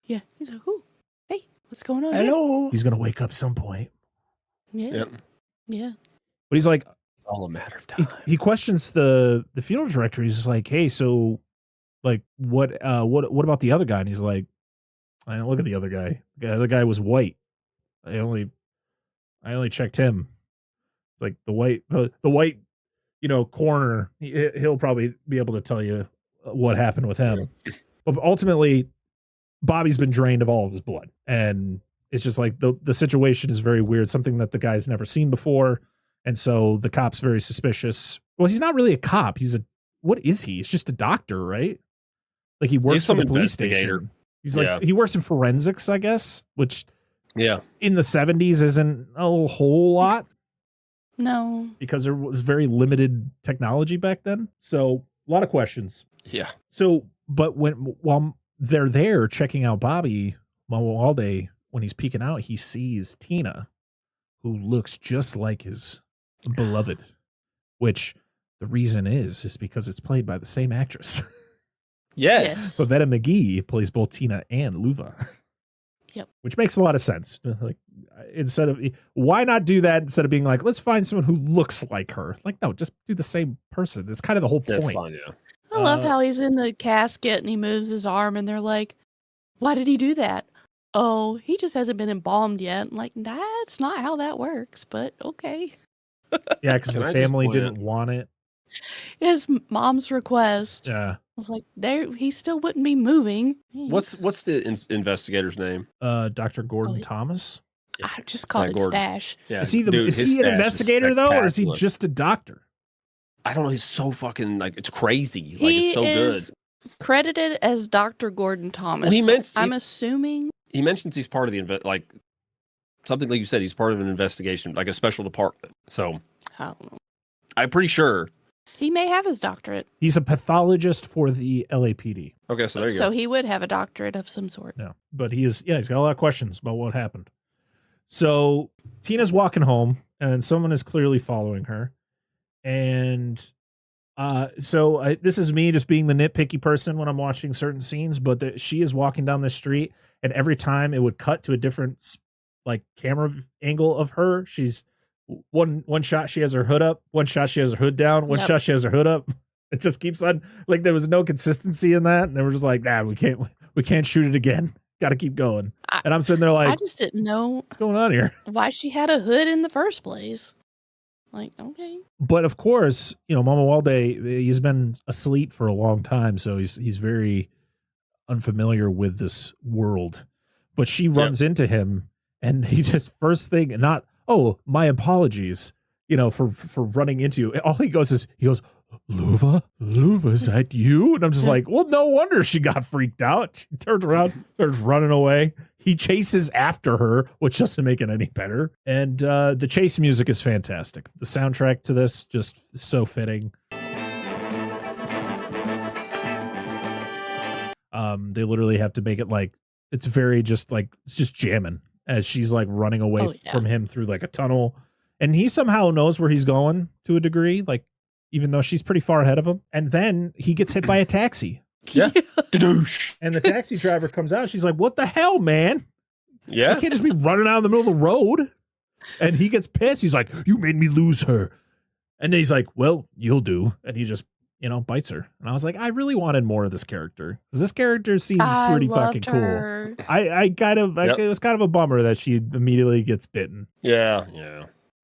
yeah. He's like, "Ooh, hey, what's going on?" Hello. Here? He's gonna wake up some point. Yeah. Yep. Yeah. But he's like, all a matter of time. He questions the funeral director. He's just like, hey, so like what about the other guy? And he's like, I don't look at the other guy. The other guy was white. I only checked him. It's like the white, coroner. He'll probably be able to tell you what happened with him. But ultimately, Bobby's been drained of all of his blood, and it's just like the situation is very weird. Something that the guy's never seen before. And so the cop's very suspicious. Well, he's not really a cop. What is he? He's just a doctor, right? Like he works for the police station. He's like, he works in forensics, I guess, which in the 70s isn't a whole lot. No. Because there was very limited technology back then. So a lot of questions. Yeah. So, but while they're there checking out Bobby, Mawalde, when he's peeking out, he sees Tina, who looks just like his beloved, which the reason is because it's played by the same actress. Yes. Pavetta McGee plays both Tina and Luva. Yep. Which makes a lot of sense. Like, why not do that instead of being like, let's find someone who looks like her? Like, no, just do the same person. It's kind of the whole point. That's fine, yeah. I love how he's in the casket and he moves his arm and they're like, Why did he do that? Oh, he just hasn't been embalmed yet. I'm like, that's not how that works, but okay. Yeah, because the family didn't want it. His mom's request. Yeah. I was like, he still wouldn't be moving. What's the investigator's name? Dr. Gordon Thomas. I just call it Stash. Yeah, is he an investigator though, or is he just a doctor? I don't know. He's so fucking it's crazy. It's so good. Credited as Dr. Gordon Thomas. Well, I'm assuming he mentions he's part of the something like you said. He's part of an investigation, like a special department. So I don't know. I'm pretty sure he may have his doctorate. He's a pathologist for the LAPD. Okay, so there you go. So he would have a doctorate of some sort. Yeah, but he's got a lot of questions about what happened. So Tina's walking home, and someone is clearly following her, and this is me just being the nitpicky person when I'm watching certain scenes, but she is walking down the street, and every time it would cut to a different camera angle of her. She's one shot she has her hood up, one shot she has her hood down, one shot she has her hood up. It just keeps on there was no consistency in that, and they were just like, nah, we can't shoot it again. Got to keep going. And I'm sitting there like, I just didn't know what's going on here. Why she had a hood in the first place. Like, okay. But of course, Mama Walde, he's been asleep for a long time, so he's very unfamiliar with this world. But she runs into him, and he just first thing, not, oh, my apologies, for running into you. All he goes, Luva, is that you? And I'm just like, well, no wonder she got freaked out. She turns around, starts running away. He chases after her, which doesn't make it any better. And the chase music is fantastic. The soundtrack to this just so fitting. They literally have to make it it's very just it's just jamming as she's running away from him through a tunnel. And he somehow knows where he's going to a degree, even though she's pretty far ahead of him. And then he gets hit by a taxi. Yeah. And the taxi driver comes out. She's like, what the hell, man? Yeah. You can't just be running out in the middle of the road. And he gets pissed. He's like, you made me lose her. And then he's like, well, you'll do. And he just, bites her. And I was like, I really wanted more of this character. Because this character seemed pretty fucking cool. It was kind of a bummer that she immediately gets bitten. Yeah.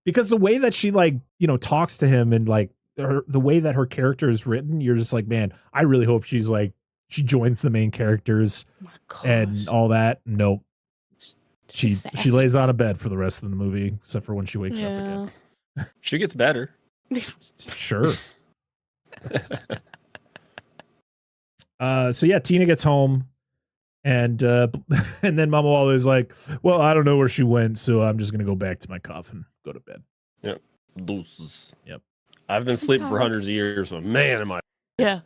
Because the way that she talks to him and the way that her character is written, you're just like, man, I really hope she's she joins the main characters and all that. Nope. She lays on a bed for the rest of the movie, except for when she wakes up again. She gets better. Sure. Tina gets home, and then Mama Wally is like, well, I don't know where she went, so I'm just gonna go back to my coffin, go to bed. Yep. Deuces. Yep. I've been sleeping for hundreds of years, but man, am I. Yeah.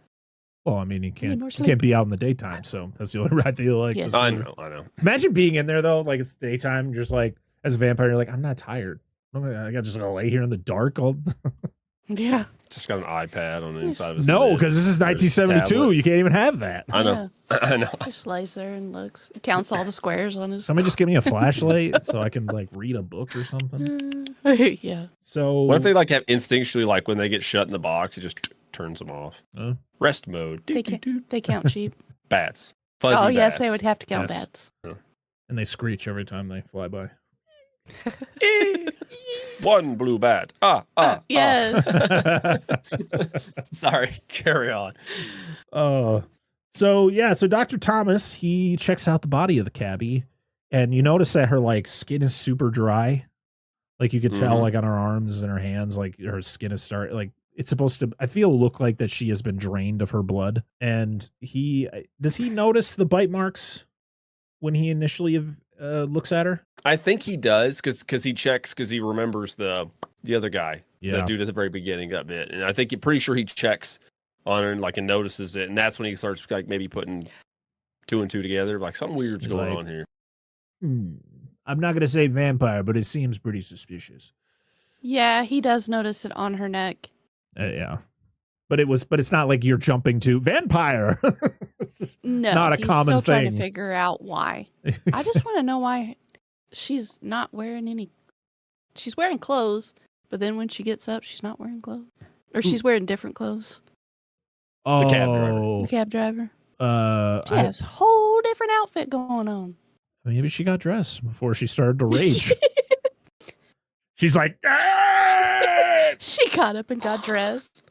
Well, I mean, you can't be out in the daytime, so that's the only way I feel like. Yes. I know. Imagine being in there though, it's daytime, just as a vampire, you're like, I'm not tired. I got just gonna lay here in the dark all. Yeah. Just got an iPad on the inside of his No, because this is 1972. Tablet. You can't even have that. I know. Yeah. I know. Just lays there and counts all the squares on his. Somebody just give me a flashlight so I can read a book or something. Yeah. So what if they have instinctually when they get shut in the box, it just turns them off. Rest mode. They count sheep. Bats. Fuzzy yes, bats. they would have to count bats. And they screech every time they fly by. One blue bat. Yes. Sorry, carry on. So Dr. Thomas, he checks out the body of the cabbie, and you notice that her skin is super dry. You could tell on her arms and her hands, her skin is it's supposed to, I feel, look like that she has been drained of her blood. And does he notice the bite marks when he initially looks at her? I think he does because he checks because he remembers the other guy, the dude at the very beginning got bit, and I think pretty sure he checks on her and notices it, and that's when he starts maybe putting two and two together, something weird's going on here. I'm not gonna say vampire, but it seems pretty suspicious. Yeah, he does notice it on her neck. Yeah. But it's not like you're jumping to vampire. It's just not a common still thing. Trying to figure out why. I just want to know why she's not wearing any. She's wearing clothes, but then when she gets up, she's not wearing clothes, or she's wearing different clothes. Oh, the cab driver. The cab driver. She has a whole different outfit going on. Maybe she got dressed before she started to rage. She's like, she got up and got dressed.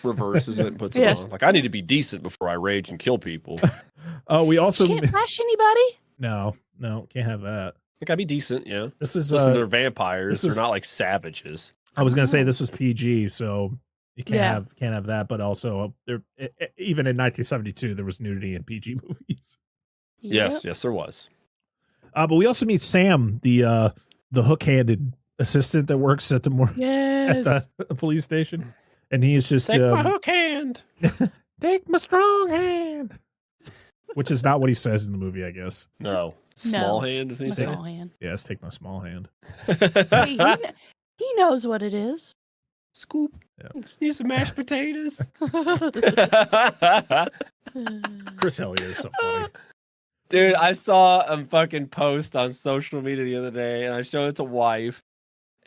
Reverses it and puts it on. Like, I need to be decent before I rage and kill people. Oh, we also can't flash anybody. No, can't have that. I gotta be decent, yeah. This is listen, they're vampires. They're not like savages. I was gonna say this was PG, so you can't have that. But also, even in 1972, there was nudity in PG movies. Yes, there was. But we also meet Sam, the hook-handed assistant that works at the police station, and he's just take my hook hand, take my strong hand, which is not what he says in the movie, I guess. No, small hand. Small hand. Yes, take my small hand. Hey, he knows what it is. Scoop. Yeah. Need some mashed potatoes. Chris Elliott is so funny. Dude, I saw a fucking post on social media the other day, and I showed it to wife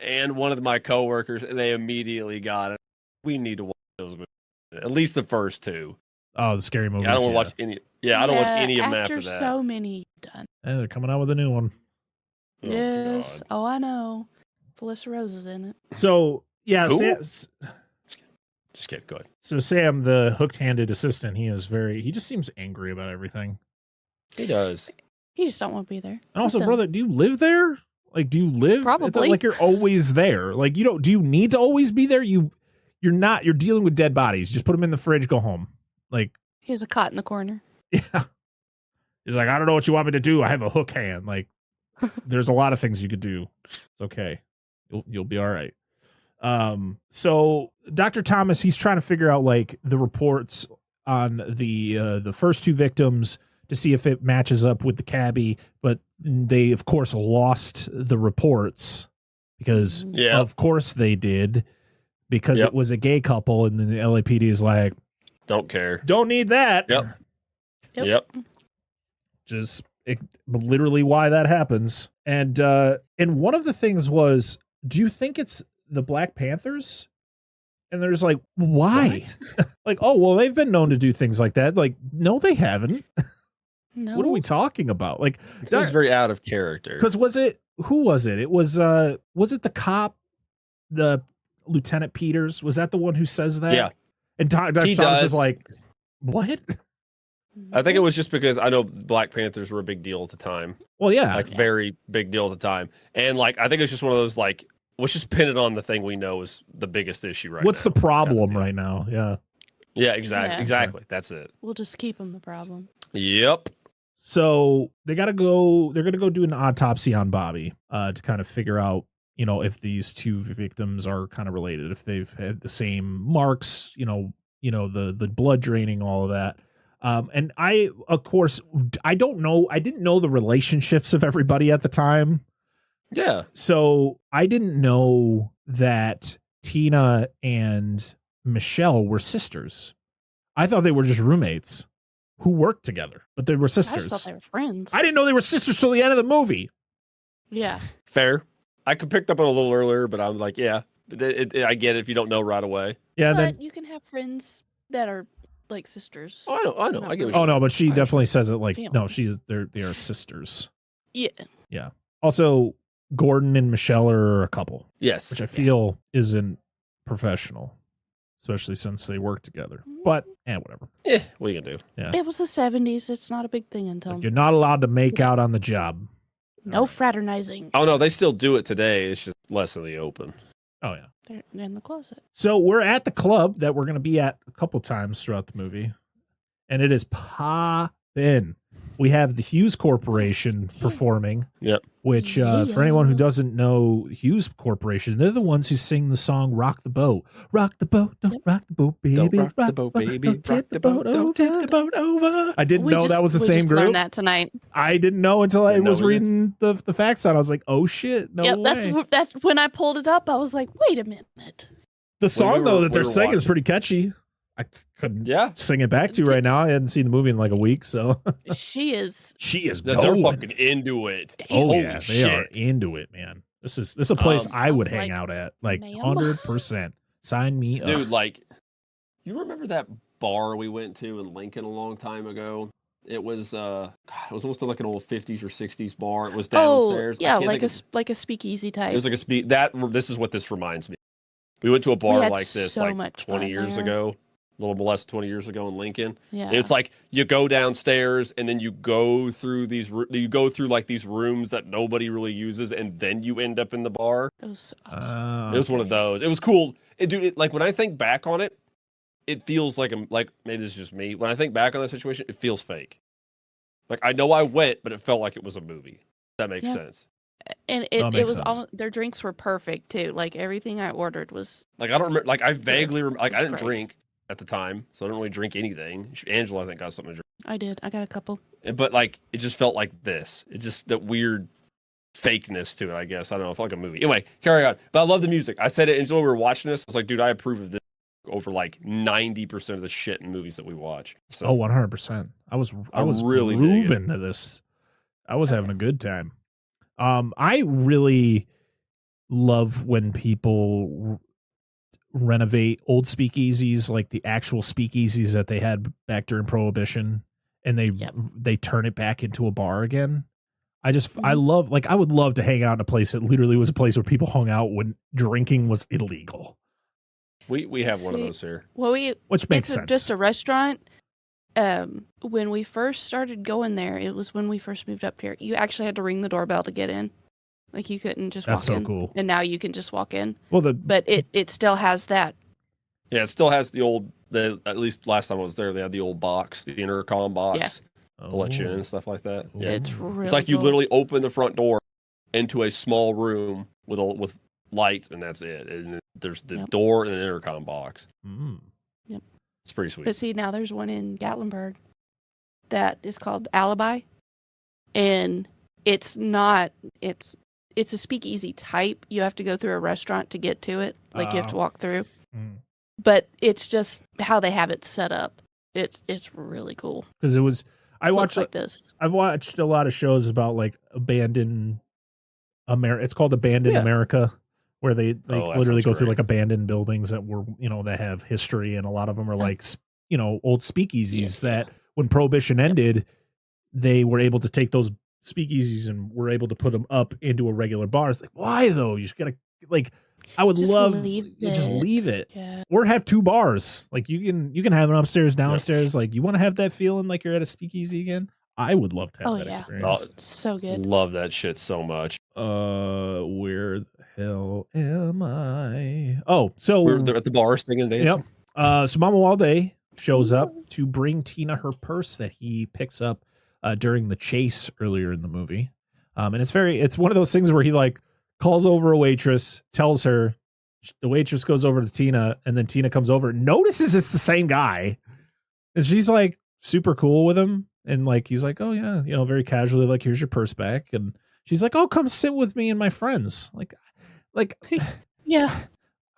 and one of my coworkers, and they immediately got it. We need to watch those movies, at least the first two. Oh, the scary movies. I don't want to watch any. Yeah, I don't watch any of them after that. So many done. Yeah, they're coming out with a new one. Oh, yes. God. Oh, I know. Felissa Rose is in it. So yeah, just kidding. Go ahead. So Sam, the hooked-handed assistant, he just seems angry about everything. He does. He just don't want to be there. And also, brother, do you live there? Like, do you live? Probably. Like, you're always there. Like, do you need to always be there? You're not. You're dealing with dead bodies. Just put them in the fridge. Go home. Like, he has a cot in the corner. Yeah. He's like, I don't know what you want me to do. I have a hook hand. Like, there's a lot of things you could do. It's okay. You'll be all right. So Dr. Thomas, he's trying to figure out like the reports on the first two victims to see if it matches up with the cabbie, but they of course lost the reports because of course they did, because it was a gay couple, and then the LAPD is like, don't care, don't need that. Yep. Just literally why that happens. And one of the things was, do you think it's the Black Panthers? And there's like, why? Like, oh, well, they've been known to do things like that. Like, no, they haven't. No. What are we talking about? Like, it seems very out of character. Because who was it? It was it the cop, the Lieutenant Peters? Was that the one who says that? Yeah. And Dr. Thomas is like, what? I think it was just because I know Black Panthers were a big deal at the time. Well, yeah. Like, very big deal at the time. And, like, I think it's just one of those, like, let's just pin it on the thing we know is the biggest issue right now. What's the problem right now? Yeah. Yeah, exactly. That's it. We'll just keep them the problem. Yep. So they're going to go do an autopsy on Bobby to kind of figure out, if these two victims are kind of related, if they've had the same marks, the blood draining, all of that. And I, of course, I didn't know the relationships of everybody at the time. Yeah. So I didn't know that Tina and Michelle were sisters. I thought they were just roommates who worked together, but they were sisters. I just thought they were friends. I didn't know they were sisters till the end of the movie. Yeah. Fair. I could picked up on it a little earlier, but I'm like, yeah, I get it if you don't know right away. Yeah. But you can have friends that are like sisters. Oh, I know. I get what Oh, no, but she definitely says it like, no, they are sisters. Yeah. Yeah. Also, Gordon and Michelle are a couple. Yes. Which I feel isn't professional, especially since they work together. But, whatever. Yeah, what are you going to do? Yeah. It was the 70s. It's not a big thing until... You're not allowed to make out on the job. No fraternizing. Oh, no, they still do it today. It's just less in the open. Oh, yeah. They're in the closet. So we're at the club that we're going to be at a couple times throughout the movie. And it is poppin'. We have the Hughes Corporation performing. Yep. Which, for anyone who doesn't know Hughes Corporation, they're the ones who sing the song "Rock the Boat." Rock the boat, don't rock the boat, baby. Don't rock the boat, baby. Rock the boat, don't tip the boat over. I didn't know that was the same group. We just learned that tonight. I didn't know until I was reading the facts on. I was like, "Oh shit, no way!" That's when I pulled it up. I was like, "Wait a minute." The song though that they're singing is pretty catchy. I couldn't sing it back to you right now. I hadn't seen the movie in like a week, so she is they're fucking into it. Oh yeah, they are into it, man. This is a place I would hang out at, like 100%. Sign me up, dude. Like, you remember that bar we went to in Lincoln a long time ago. It was it was almost like an old 50s or 60s bar. It was downstairs. Oh, yeah, like a speakeasy type. It was like a this is what this reminds me. We went to a bar like this so like much 20 years ago, a little less than 20 years ago in Lincoln. Yeah. And it's like you go downstairs and then you go through like these rooms that nobody really uses, and then you end up in the bar. It was one of those. It was cool. Like when I think back on it, it feels like maybe this is just me. When I think back on that situation, it feels fake. Like I know I went, but it felt like it was a movie. That makes sense. And it was all their drinks were perfect too. Like everything I ordered was like, I don't remember. Like I vaguely remember. Like I didn't great. drink at the time, so I don't really drink anything. Angela, I think, got something to drink. I did. I got a couple. But like it just felt like this. It's just that weird fakeness to it. I guess I don't know. It felt like a movie. Anyway, carry on. But I love the music. I said it, Angela. We were watching this. I was like, dude, I approve of this over like 90% of the shit in movies that we watch. So, 100%. I was really grooving to this. I was having a good time. I really love when people renovate old speakeasies, like the actual speakeasies that they had back during Prohibition, and they turn it back into a bar again. I love, like, I would love to hang out in a place that literally was a place where people hung out when drinking was illegal. We have one of those here. Well, which makes sense. Just a restaurant. When we first started going there, it was when we first moved up here. You actually had to ring the doorbell to get in. Like you couldn't just walk in. That's so cool. And now you can just walk in. Well, but it still has that. Yeah, it still has at least last time I was there, they had the old box, the intercom box to let you in and stuff like that. Yeah. It's really It's like you cool. literally open the front door into a small room with lights, and that's it. And there's the door and an intercom box. Yep. It's pretty sweet. But see, now there's one in Gatlinburg that is called Alibi, and it's a speakeasy type. You have to go through a restaurant to get to it. Like you have to walk through. But it's just how they have it set up. It's really cool. Because I watched like this. I've watched a lot of shows about like abandoned America. It's called Abandoned America, where they literally go through like abandoned buildings that were, that have history, and a lot of them are like, old speakeasies that when Prohibition ended, they were able to take those speakeasies and were able to put them up into a regular bar. It's like, why though? You just gotta I would just love just leave it, yeah. Or have two bars. Like you can have an upstairs, downstairs. Like you want to have that feeling like you're at a speakeasy again. I would love to have that experience. Oh, so good. Love that shit so much. Where the hell am I? Oh, so we're at the bar singing and dancing. Yep. So Mama Walde shows up to bring Tina her purse that he picks up during the chase earlier in the movie. And it's one of those things where he like calls over a waitress, tells her, the waitress goes over to Tina, and then Tina comes over, notices it's the same guy, and she's like super cool with him, and like he's like, oh yeah, very casually, like, here's your purse back, and she's like, oh, come sit with me and my friends, like yeah.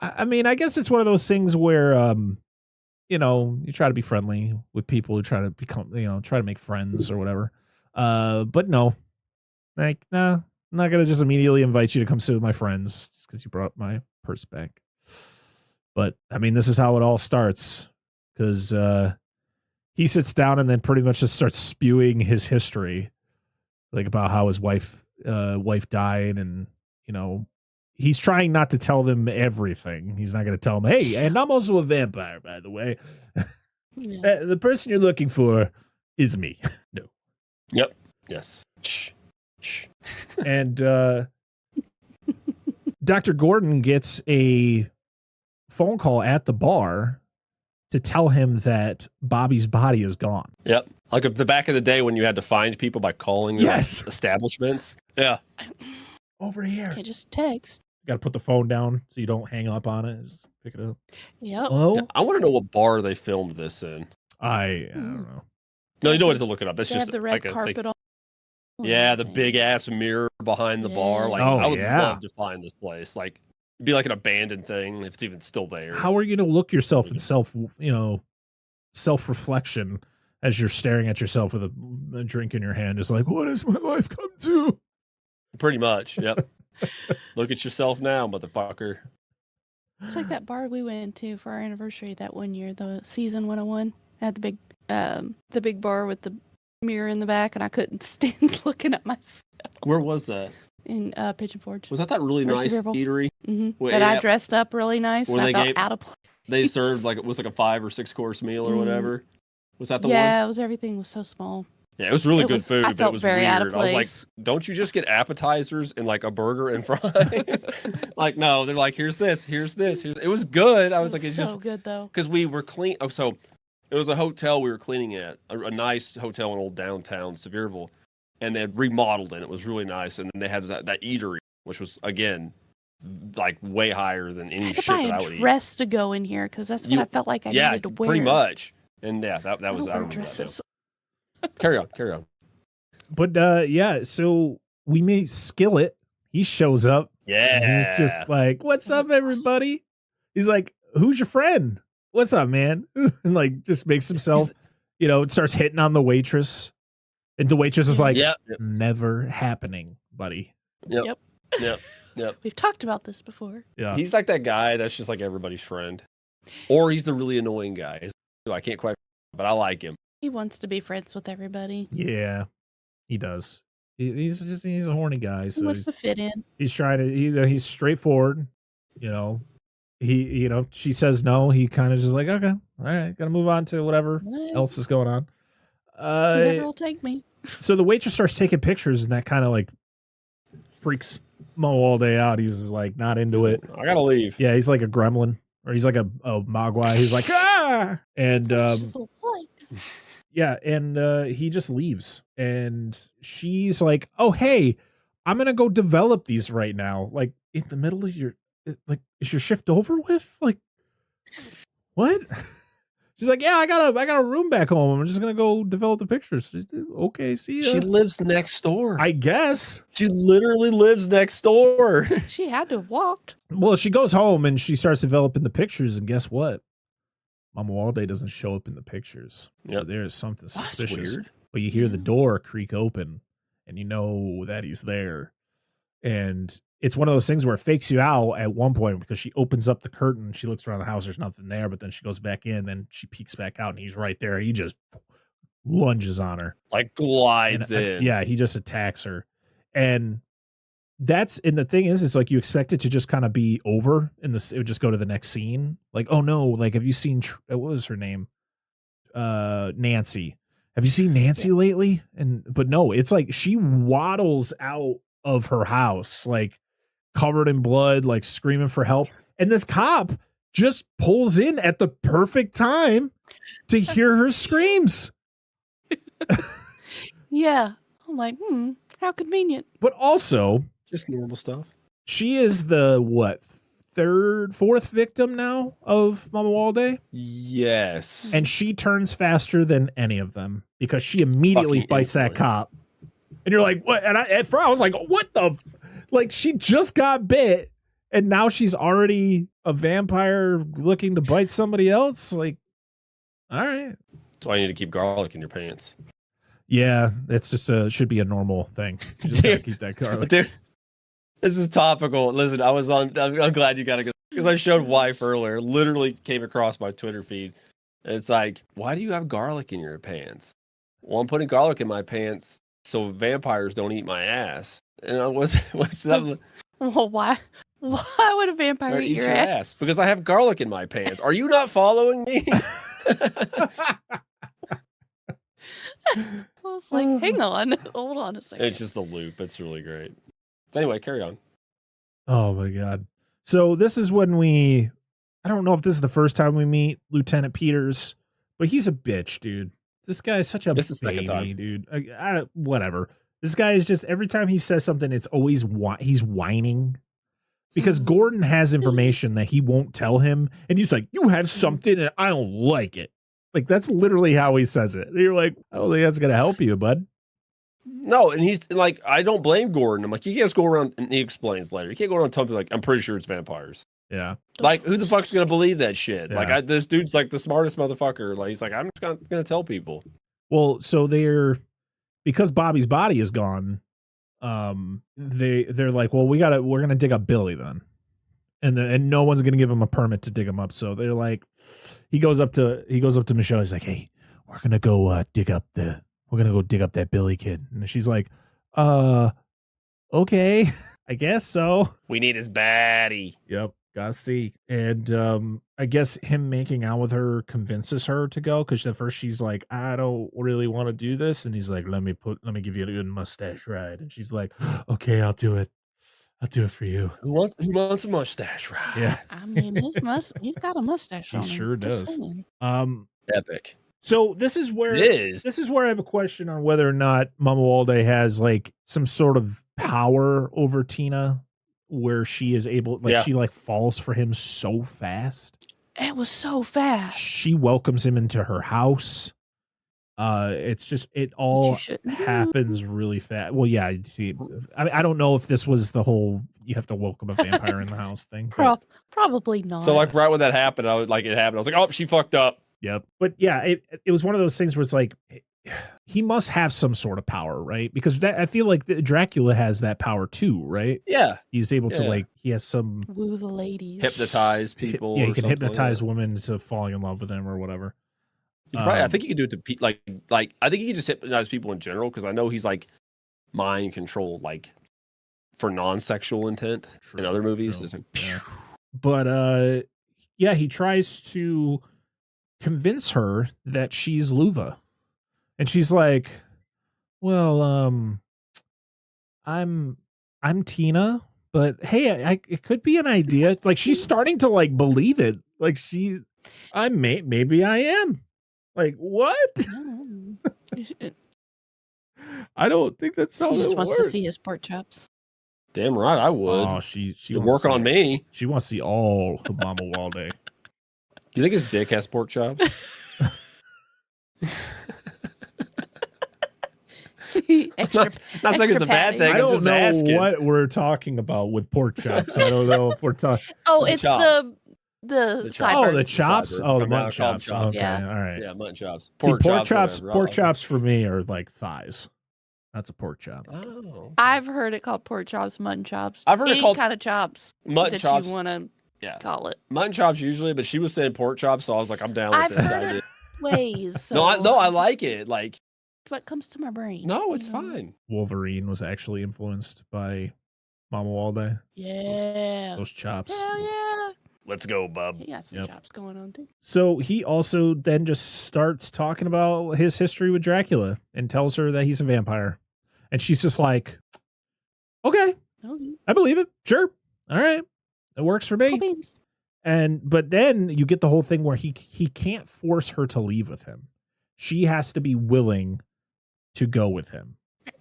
I mean, I guess it's one of those things where you try to be friendly with people who try to become, try to make friends or whatever, but no, like, nah, I'm not going to just immediately invite you to come sit with my friends just because you brought my purse back. But, I mean, this is how it all starts, because he sits down and then pretty much just starts spewing his history, like about how his wife died, and, he's trying not to tell them everything. He's not going to tell them, hey, and I'm also a vampire, by the way. Yeah. The person you're looking for is me. No. Yep. Yes. Shh. And Dr. Gordon gets a phone call at the bar to tell him that Bobby's body is gone. Yep. Like the back of the day when you had to find people by calling establishments. Yeah. Over here. Okay, just text. You got to put the phone down so you don't hang up on it. Just pick it up. Yep. Hello? Yeah, I want to know what bar they filmed this in. I don't know. No, you don't have to look it up. That's They just have the red like carpet on. Yeah, the big ass mirror behind the bar. Like, I would love to find this place. Like, it'd be like an abandoned thing if it's even still there. How are you going to look yourself in self-reflection as you're staring at yourself with a drink in your hand? It's like, what has my life come to? Pretty much. Yep. Look at yourself now, motherfucker. It's like that bar we went to for our anniversary that one year, the season 101. Had the big bar with the mirror in the back, and I couldn't stand looking at myself. Where was that? In Pigeon Forge. Was that really nice eatery? Mm-hmm. That I dressed up really nice, and I felt out of place. They served like it was like a 5 or 6 course meal or whatever. Was that the one? Yeah, it was. Everything was so small. Yeah, it was really good food, I but felt it was very weird. out of place. I was like, don't you just get appetizers and like a burger and fries? Like, no, they're like, here's this. It was good. I was like, it's so just good though. Because we were clean. Oh, so it was a hotel we were cleaning at, a nice hotel in old downtown Sevierville, and they had remodeled it. It was really nice, and then they had that eatery, which was again like way higher than any shit that I would eat. Dress to go in here because that's what I felt like I needed to wear. Pretty much. And yeah, that was I remember dresses. That carry on. But yeah, so we meet Skillet. He shows up. Yeah. He's just like, "What's up, everybody?" He's like, "Who's your friend? What's up, man?" And like just makes himself, starts hitting on the waitress. And the waitress is like, "Never happening, buddy." Yep. We've talked about this before. Yeah. He's like that guy that's just like everybody's friend. Or he's the really annoying guy. I can't quite, but I like him. He wants to be friends with everybody. Yeah, he does. He's a horny guy. So he wants to fit in. He's trying to. He's straightforward. She says no. He kind of just like, okay, all right, gotta move on to whatever else is going on. Whoever will take me. So the waitress starts taking pictures, and that kind of like freaks Mo all day out. He's like not into it. I gotta leave. Yeah, he's like a gremlin, or he's like a mogwai. He's like and yeah, and he just leaves, and she's like, "Oh hey, I'm gonna go develop these right now." Like in the middle of your is your shift over with? Like what? She's like, "Yeah, I got a room back home. I'm just gonna go develop the pictures." Okay, see ya. She lives next door. I guess she literally lives next door. She had to have walked. Well, she goes home and she starts developing the pictures, and guess what? Mama Walday doesn't show up in the pictures. Yeah, there is something suspicious. Weird. But you hear the door creak open, and you know that he's there. And it's one of those things where it fakes you out at one point because she opens up the curtain, she looks around the house, there's nothing there, but then she goes back in, then she peeks back out, and he's right there. He just lunges on her, like glides in. Yeah, he just attacks her, and the thing is, it's like you expect it to just kind of be over, and it would just go to the next scene. Like, oh no, like have you seen what was her name? Nancy. Have you seen Nancy lately? But no, it's like she waddles out of her house, like covered in blood, like screaming for help. And this cop just pulls in at the perfect time to hear her screams. Yeah. I'm like, how convenient. But also, just normal stuff. She is the fourth victim now of Mama Walday? Yes. And she turns faster than any of them because she immediately bites that cop. And you're like, what? And at first I was like, what the? Like, she just got bit, and now she's already a vampire looking to bite somebody else? Like, all right. That's why you need to keep garlic in your pants. Yeah, that's just should be a normal thing. You just gotta keep that garlic. Dude, this is topical. Listen, I'm glad you got it because I showed wife earlier. Literally came across my Twitter feed, and it's like, why do you have garlic in your pants? Well, I'm putting garlic in my pants so vampires don't eat my ass. And what's that? Well, why would a vampire eat your ass? Because I have garlic in my pants. Are you not following me? I was like, hang on, hold on a second. It's just a loop. It's really great. Anyway, carry on. Oh my god. So this is when I don't know if this is the first time we meet Lieutenant Peters, but he's a bitch, dude. This guy is such a baby, dude. Whatever. This guy is just, every time he says something, it's always he's whining. Because Gordon has information that he won't tell him, and he's like, you have something and I don't like it. Like, that's literally how he says it. And you're like, I don't think that's going to help you, bud. No, and he's like, I don't blame Gordon. I'm like, you can't go around, and he explains later. You can't go around and tell people, like, I'm pretty sure it's vampires. Yeah. Like, who the fuck's going to believe that shit? Yeah. Like, this dude's like the smartest motherfucker. Like, he's like, I'm just going to tell people. Well, so because Bobby's body is gone, they're like, well, we're going to dig up Billy then. and no one's gonna give him a permit to dig him up. So they're like, he goes up to Michelle. He's like, hey, we're gonna go dig up that Billy kid. And she's like, okay, I guess so. We need his baddie. Yep, gotta see. And I guess him making out with her convinces her to go, because at first she's like, I don't really want to do this, and he's like, let me give you a good mustache ride. And she's like, okay, I'll do it for you. Who wants a mustache ride? Yeah, I mean, he's got a mustache on he him. sure Just does. saying. Epic. So this is where I have a question on whether or not Mama Walde has like some sort of power over Tina, where she is able, like, she like falls for him so fast. It was so fast. She welcomes him into her house. It's just, it all happens really fast. Well, yeah. I don't know if this was the whole you have to welcome a vampire in the house thing. Probably not. So like right when that happened, I was like, oh, she fucked up. Yep. But yeah, it was one of those things where it's like, he must have some sort of power, right? Because I feel like Dracula has that power too, right? Yeah. He's able to, like, he has some woo the ladies, hypnotize people. Yeah, he can hypnotize women to falling in love with him or whatever. I think he could do it to like I think he could just hypnotize people in general, because I know he's like mind controlled, like for non-sexual intent in other movies. It's like, but yeah, he tries to convince her that she's Luva. And she's like, well, I'm Tina, but hey, it could be an idea. Like, she's starting to like believe it. Like, maybe I am. Like, what? I don't think that's how She just it wants works. to see his pork chops. Damn right, I would. Oh, she work on me. She wants to see all of Mama Walde. Do you think his dick has pork chops? Extra, not saying it's a bad thing. I I'm don't just know asking. what we're talking about with pork chops. I don't know if we're talking. Oh, The it's chops. the Oh, the sideburns. chops. Oh, the Come down, mutton call them chops. chops. Okay, Yeah. all right. Yeah, mutton chops. Pork chops. whatever. Pork chops for me are like thighs. That's a pork chop. Oh. I've heard it called pork chops, mutton chops. I've heard it any called kind of chops mutton that chops. you want to Yeah. call it. Mutton chops usually, but she was saying pork chops, so I was like, I'm down with I've this heard idea. it ways. So No, I I'm like just- it. Like, What comes to my brain? no, it's you know? fine. Wolverine was actually influenced by Mama Walde. Yeah. Those chops. Hell yeah. Let's go, bub. He got some Yep. chops going on too. So he also then just starts talking about his history with Dracula and tells her that he's a vampire. And she's just like, okay, Okay. I believe it. Sure. All right. It works for me. Cool beans. But then you get the whole thing where he can't force her to leave with him. She has to be willing to go with him.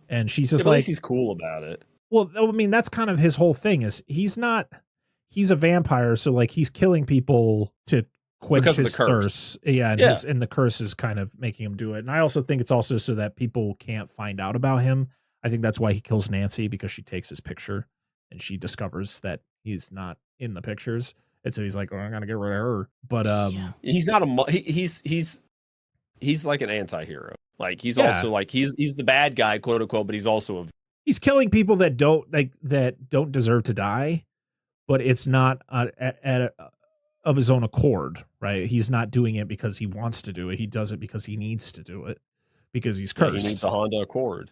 And she's just At like, least he's cool about it. well, I mean, that's kind of his whole thing is he's a vampire. So like he's killing people to quench Because of his the curse. thirst. Yeah. And the curse is kind of making him do it. And I also think it's also so that people can't find out about him. I think that's why he kills Nancy, because she takes his picture and she discovers that he's not in the pictures. And so he's like, oh, I'm going to get rid of her. But, Yeah. He's not he's like an anti-hero. Like he's Yeah. also like he's the bad guy, quote unquote, but he's also he's killing people that don't deserve to die, but it's not of his own accord, right? He's not doing it because he wants to do it. He does it because he needs to do it because he's cursed. he needs a Honda Accord.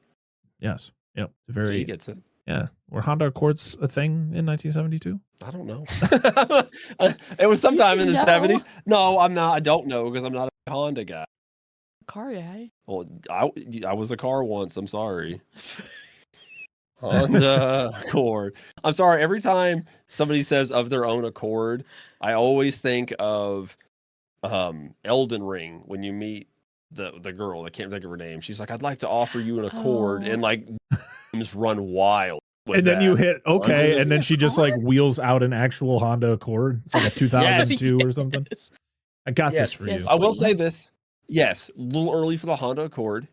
Yes. Yep. So he gets it. Yeah. Were Honda Accords a thing in 1972? I don't know. It was sometime in the No. 70s. No, I'm not. I don't know because I'm not a Honda guy. Car guy. Well, I was a car once. I'm sorry. Honda Accord. I'm sorry. Every time somebody says of their own accord, I always think of Elden Ring when you meet the girl. I can't think of her name. She's like, I'd like to offer you an accord, Oh. and like just run wild. with And then that. you hit okay, Honda and then she just like wheels out an actual Honda Accord. It's like a 2002 or something. I got Yes, this for yes. you. I will say this. Yes, a little early for the Honda Accord,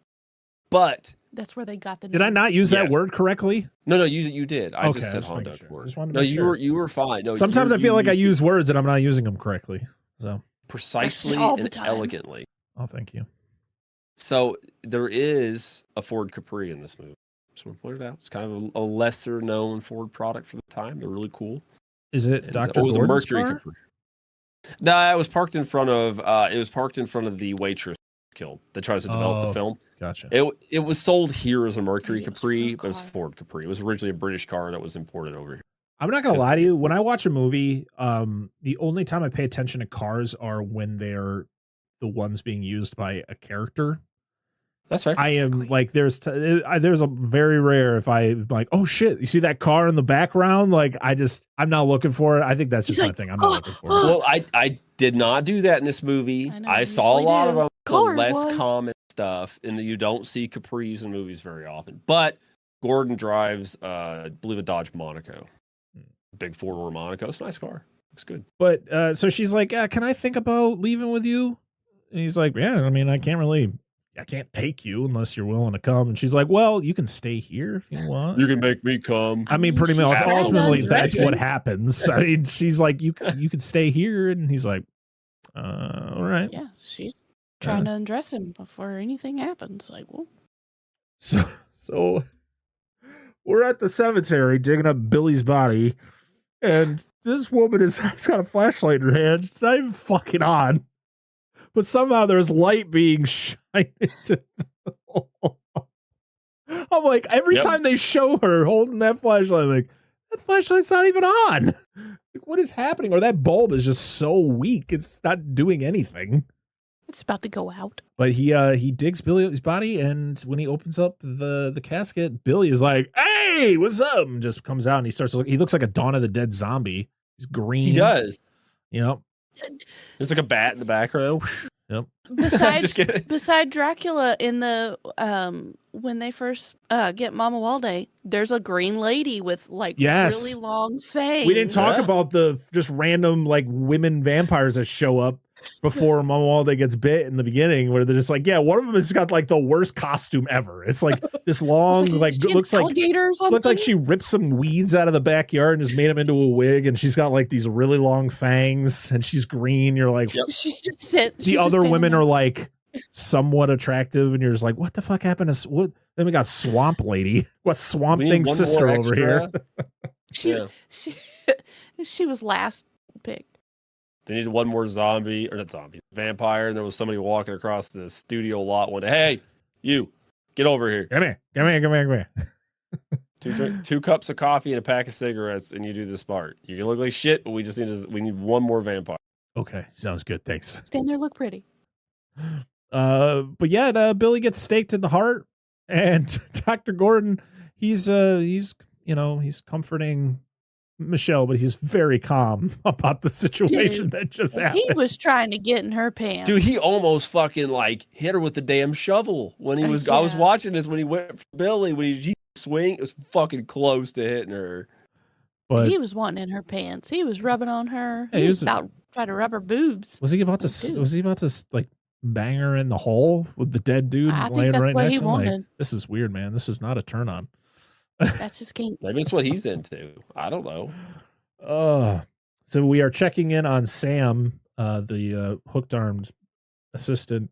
but That's where they got the name. Did I not use that Yes. word correctly? no, you did. I Okay, just I said just wanted Honda to make sure. Accord. Just wanted to No, make sure. you were fine. No, Sometimes I feel like I used use words and I'm not using them correctly. So, precisely all the and time. elegantly. oh, thank you. So there is a Ford Capri in this movie. Just want to point it out. It's kind of a lesser known Ford product for the time. They're really cool. Is it And, Dr. it was a Gordon's Mercury car? Capri. No, it was parked in front of. It was parked in front of the waitress killed that tries to develop the film. Gotcha. It was sold here as a Mercury Maybe it was Capri, her but it was car. Ford Capri. It was originally a British car that was imported over here. I'm not gonna Just- lie to you. When I watch a movie, the only time I pay attention to cars are when they're the ones being used by a character. That's right. I am like, there's a very rare if I'm like, oh shit, you see that car in the background? Like, I'm not looking for it. I think that's just He's my like, thing. I'm not looking for it. Well, I did not do that in this movie. I know, I you saw a usually lot do. of them, Car less was. common stuff, and you don't see Capris in movies very often. But Gordon drives, I believe, a Dodge Monaco, big four-door Monaco. It's a nice car. Looks good. But so she's like, yeah, can I think about leaving with you? And he's like, yeah, I mean, I can't take you unless you're willing to come. And she's like, well, you can stay here if you want. You can make me come. I mean, pretty she's much. trying to Ultimately, undress that's what him. happens. I mean, she's like, you could stay here, and he's like, all right. Yeah, she's trying to undress him before anything happens. Like, well, So we're at the cemetery digging up Billy's body, and this woman has got a flashlight in her hand. It's not even fucking on, but somehow there's light being shined into. I'm like, every Yep. time they show her holding that flashlight, I'm like, that flashlight's not even on. Like, what is happening? Or that bulb is just so weak, it's not doing anything. it's about to go out. But he digs Billy's body, and when he opens up the casket, Billy is like, "Hey, what's up?" And just comes out, and he looks like a Dawn of the Dead zombie. He's green. He does. Yep. There's like a bat in the background. Yep. Besides, kidding. beside Dracula in the when they first get Mama Walde, there's a green lady with like Yes. really long fangs. We didn't talk Yeah. about the just random like women vampires that show up before Mama Walde gets bit in the beginning, where they're just like, yeah, one of them has got like the worst costume ever. It's like this long, like She looks an like alligator or something. looked like she ripped some weeds out of the backyard and just made them into a wig, and she's got like these really long fangs, and she's green. You're like, Yep. She's just sit. the other women are like somewhat attractive, and you're just like, what the fuck happened to what? Then we got Swamp Lady, what Swamp We need Thing's one more sister over here. extra. She, Yeah. she was last pick. They needed one more zombie, or not zombie, vampire, and there was somebody walking across the studio lot one day. Hey, you, get over here. Come here. 2 cups of coffee and a pack of cigarettes, and you do this part. You can look like shit, but we need one more vampire. Okay, sounds good. Thanks. Stand there, look pretty. But yeah, Billy gets staked in the heart, and Dr. Gordon, he's comforting Michelle, but he's very calm about the situation that just happened. He was trying to get in her pants. Dude, he almost fucking like hit her with the damn shovel when he was. I was Yeah. watching this when he went for Billy when he swing. It was fucking close to hitting her. But he was wanting in her pants. He was rubbing on her. Yeah, he he was was- about trying to rub her boobs. was he about to? Dude. Was he about to like bang her in the hole with the dead dude I think laying that's right what next he to him? Like, wanted. this is weird, man. This is not a turn on. That's his kink. Maybe it's what he's into. I don't know. So we are checking in on Sam, the hooked armed assistant,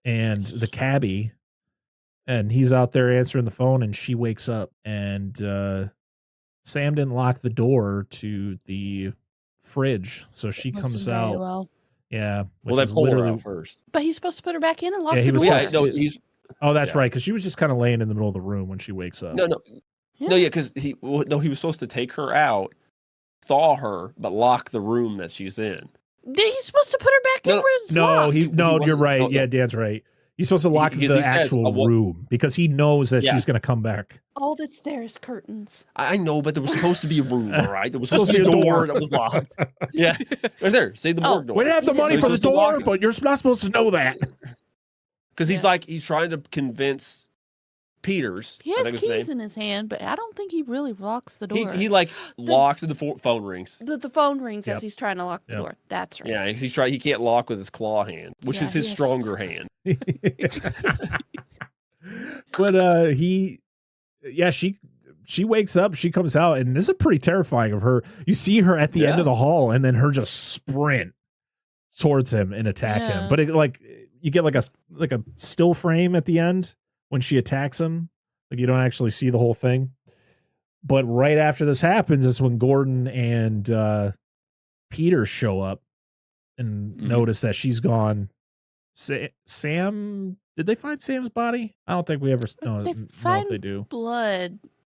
and the cabbie, and he's out there answering the phone, and she wakes up, and Sam didn't lock the door to the fridge, so she Listen comes very out. well. Yeah, Well, which they is pull her literally. out first. But he's supposed to put her back in and lock Yeah, he the was door. Yeah, supposed no, to- he's Oh, that's Yeah. right, because she was just kind of laying in the middle of the room when she wakes up. no, because he was supposed to take her out, thaw her, but lock the room that she's in. He's supposed to put her back in No, where it's No, locked. you're wasn't- right. no, Yeah, Dan's right. He's supposed to lock Because the he says, actual "I want-" room because he knows that Yeah. she's going to come back. All that's there is curtains. I know, but there was supposed to be a room, all right? There was Supposed supposed to be a door door. that was locked. Yeah, right there. See the Oh, morgue door. We didn't have the He money is for the supposed to door, lock it. but you're not supposed to know that. Because he's Yeah. like he's trying to convince Peters. He I has think is his keys name. in his hand, but I don't think he really locks the door. He like locks and the phone rings. the phone rings Yep. as he's trying to lock the Yep. door. That's right. Yeah, he can't lock with his claw hand, which Yeah, is his he has- stronger hand. But she wakes up, she comes out, and this is pretty terrifying of her. You see her at the end Yeah. of the hall, and then her just sprint towards him and attack Yeah. him. But it, like you get like a still frame at the end when she attacks him. Like you don't actually see the whole thing. But right after this happens is when Gordon and Peter show up and notice that she's gone. Sam, did they find Sam's body? I don't think we ever know if they do. Blood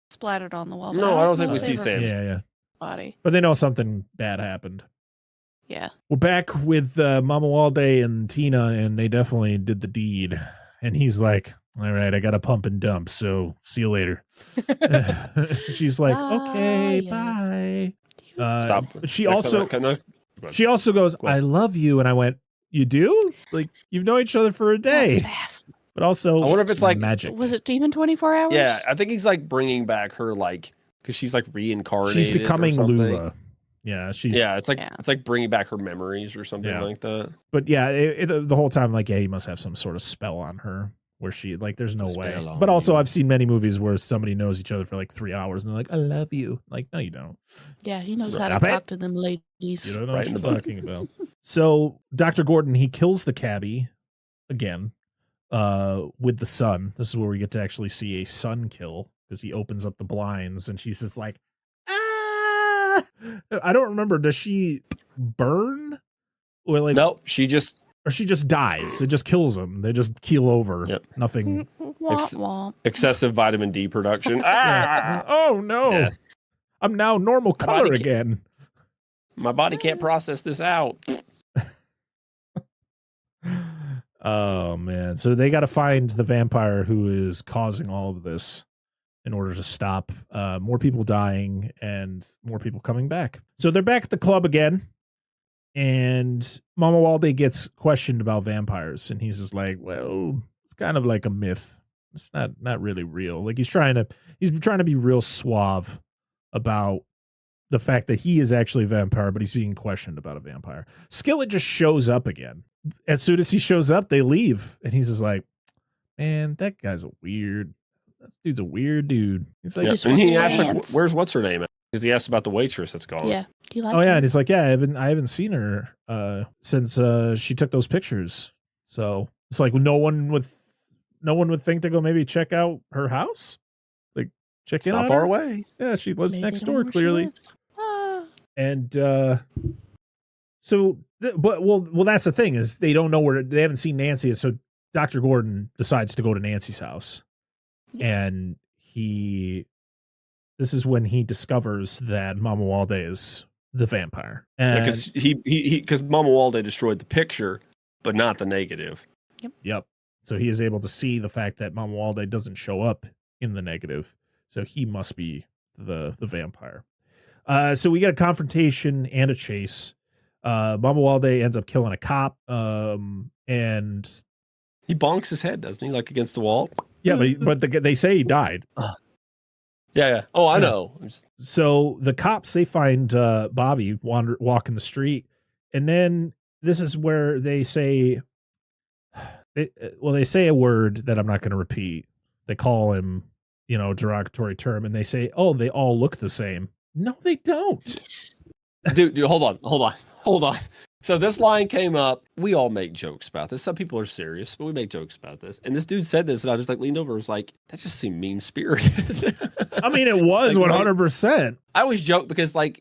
splattered on the wall. No, I don't think we see Sam's body. But they know something bad happened. Yeah. We're back with Mama Walde and Tina, and they definitely did the deed. And he's like, all right, I got to pump and dump, so see you later. She's like, okay, bye. Stop. She also goes, I love you. And I went, you do? Like, you've known each other for a day. Fast. But also, I wonder if it's like magic. Was it even 24 hours? Yeah, I think he's like bringing back her, like, because she's like reincarnated. She's becoming Lula. Yeah, it's like bringing back her memories or something like that. But yeah, the whole time, like, he must have some sort of spell on her where she, like, there's no way. But also, I've seen many movies where somebody knows each other for like 3 hours and they're like, I love you. Like, no, you don't. Yeah, he knows how to talk to them ladies. You don't know what you're talking about. So Dr. Gordon, he kills the cabbie again with the sun. This is where we get to actually see a sun kill because he opens up the blinds and she's just like, ah! I don't remember. Does she burn? Or like, no, she just dies. It just kills them. They just keel over. Yep. Nothing. Excessive vitamin D production. Oh no. Death. I'm now normal color again. My body can't process this out. Oh man. So they got to find the vampire who is causing all of this in order to stop more people dying and more people coming back. So they're back at the club again. And Mama Walde gets questioned about vampires, and he's just like, well, it's kind of like a myth. It's not really real. Like he's trying to be real suave about the fact that he is actually a vampire, but he's being questioned about a vampire. Skillet just shows up again. As soon as he shows up, they leave. And he's just like, man, that dude's a weird dude. He's like, and he asks, like, where's what's her name? Because he asked about the waitress that's gone. Yeah. And he's like, yeah, I haven't seen her since she took those pictures. So it's like no one would think to go maybe check out her house, like check in on her. Not far away. Yeah, she lives next door clearly. And well, that's the thing is they don't know they haven't seen Nancy, so Dr. Gordon decides to go to Nancy's house, and this is when he discovers that Mama Walde is the vampire. Because because Mama Walde destroyed the picture, but not the negative. Yep. So he is able to see the fact that Mama Walde doesn't show up in the negative. So he must be the vampire. So we get a confrontation and a chase. Mama Walde ends up killing a cop. And he bonks his head, doesn't he? Like against the wall. Yeah, but they say he died. Yeah. Oh, I know. So the cops, they find Bobby walking the street, and then this is where they say, they say a word that I'm not going to repeat. They call him, a derogatory term, and they say, "Oh, they all look the same." No, they don't. Dude, hold on. So this line came up. We all make jokes about this. Some people are serious, but we make jokes about this. And this dude said this, and I just like leaned over and was like, that just seemed mean spirited. I mean, it was 100%. I always joke because other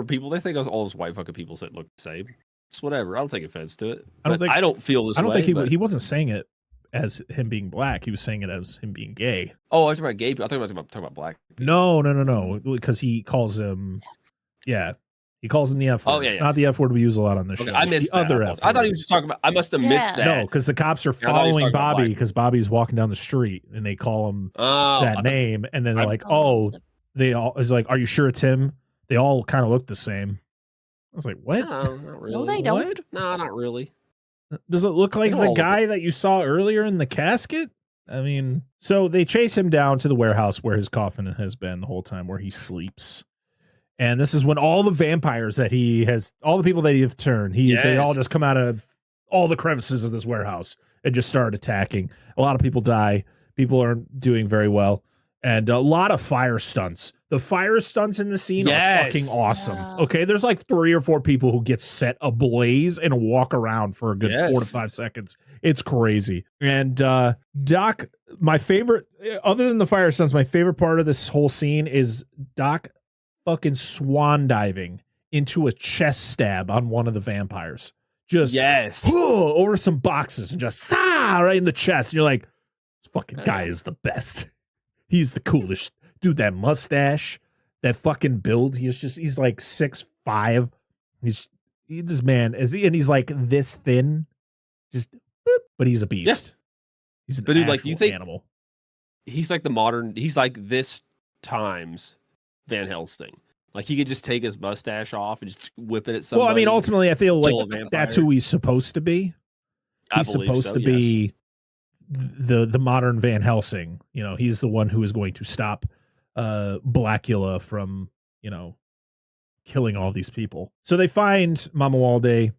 people, they think all those white fucking people that look the same. It's whatever. I don't take offense to it. I don't feel this way. I don't think he wasn't saying it as him being black. He was saying it as him being gay. Oh, I was talking about gay people. I thought you were talking about black people. No. Because he calls him, he calls him the F word. Oh, yeah. Not the F word we use a lot on this show. I missed the other F word. I thought he was just talking about, I must have missed that. No, because the cops are following Bobby because Bobby's walking down the street and they call him that name. And then they're like, it's like, are you sure it's him? They all kind of look the same. I was like, what? No, not really. No, they don't. What? No, not really. Does it look like the guy that you saw earlier in the casket? I mean, so they chase him down to the warehouse where his coffin has been the whole time, where he sleeps. And this is when all the vampires that all the people that he have turned, they all just come out of all the crevices of this warehouse and just start attacking. A lot of people die. People aren't doing very well. And a lot of fire stunts. The fire stunts in the scene are Yes. fucking awesome. Yeah. Okay, there's like 3 or 4 people who get set ablaze and walk around for a good Yes. 4 to 5 seconds. It's crazy. And Doc, my favorite, other than the fire stunts, my favorite part of this whole scene is Doc fucking swan diving into a chest stab on one of the vampires. Just over some boxes and just right in the chest. And you're like, this fucking guy is the best. He's the coolest. Dude, that mustache, that fucking build. He's like 6'5". This man is, and he's like this thin, just boop, but he's a beast. He's an But dude, like, actual you think animal. he's like he's like this times Van Helsing. Like he could just take his mustache off and just whip it at somebody. Well, I mean, ultimately, I feel kill a like vampire. that's who he's supposed to be. I He's believe supposed so, to be the modern Van Helsing. You know, he's the one who is going to stop Blacula from, you know, killing all these people. So they find Manawurm.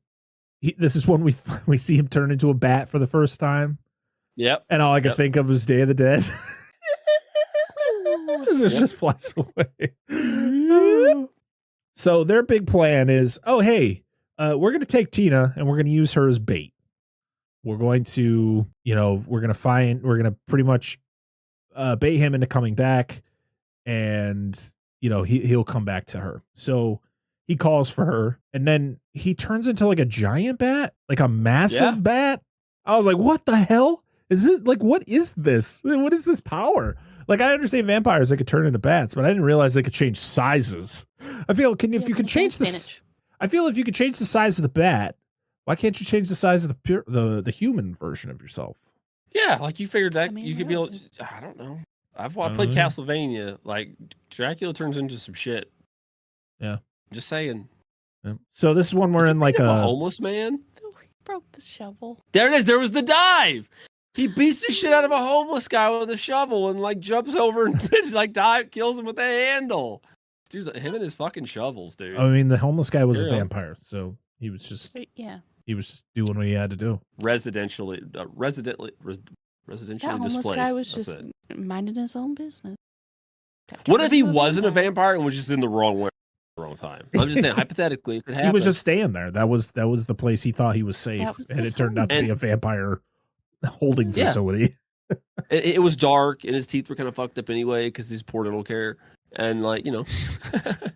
This is when we see him turn into a bat for the first time. Yep. And all I can think of is Day of the Dead. As it just flies away. So their big plan is, oh, hey, we're going to take Tina and we're going to use her as bait. We're going to, you know, we're going to pretty much bait him into coming back, and, you know, he'll come back to her. So he calls for her, and then he turns into like a giant bat, like a massive bat. I was like, what the hell? Is it like, what is this? What is this power? Like, I understand vampires, they could turn into bats, but I didn't realize they could change sizes. I feel if you could change this, I feel if you could change the size of the bat, why can't you change the size of the human version of yourself? Yeah, like you figured that mean, you could be able. I don't know. I played Castlevania. Like Dracula turns into some shit. Yeah, just saying. Yeah. So this is when we're in like a homeless man. Oh, he broke the shovel. There it is. There was the dive. He beats the shit out of a homeless guy with a shovel and like jumps over and like kills him with a handle. Dude, him and his fucking shovels, dude. I mean, the homeless guy was a vampire, so he was just he was just doing what he had to do. Residentially That displaced. homeless guy was just minding his own business. What if he wasn't a vampire and was just in the wrong way at the wrong time? I'm just saying, hypothetically, it could happen. He was just staying there. That was the place he thought he was safe, and it turned out to be a vampire holding facility. It was dark, and his teeth were kind of fucked up anyway because he's poor dental care, and like, you know,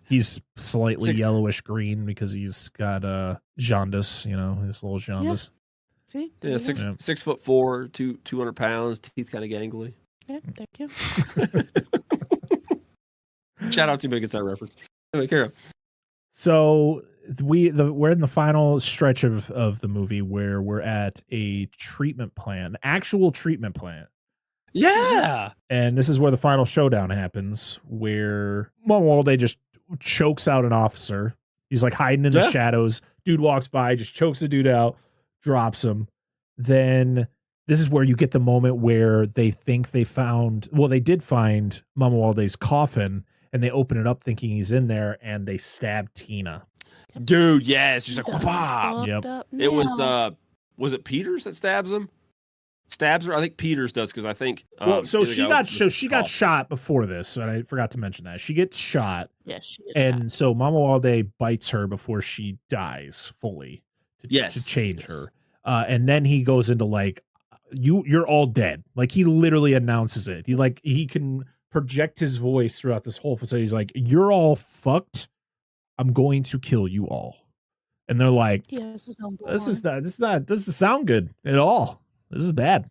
he's slightly yellowish green because he's got jaundice. You know, his little jaundice. See, 6'4", 200 pounds, teeth kind of gangly. Yeah, thank you. Shout out to me gets that reference. Anyway, Kara. So we're in the final stretch of the movie where we're at a treatment plant, actual treatment plant. Yeah. And this is where the final showdown happens, where Manawurm just chokes out an officer. He's like hiding in the shadows. Dude walks by, just chokes the dude out, drops him. Then this is where you get the moment where they think they did find Manawurm's coffin, and they open it up thinking he's in there, and they stab Tina. Dude, yes. She's like, whop. Yep. It was it Peters that stabs him? Stabs her? I think Peters does, because I think she got shot before this, and I forgot to mention that. She gets shot. Yes, she gets and so Manawurm bites her before she dies fully to change her. And then he goes into like, you're all dead. Like, he literally announces it. He can project his voice throughout this whole facility. He's like, you're all fucked. I'm going to kill you all. And they're like, this doesn't sound good at all. This is bad.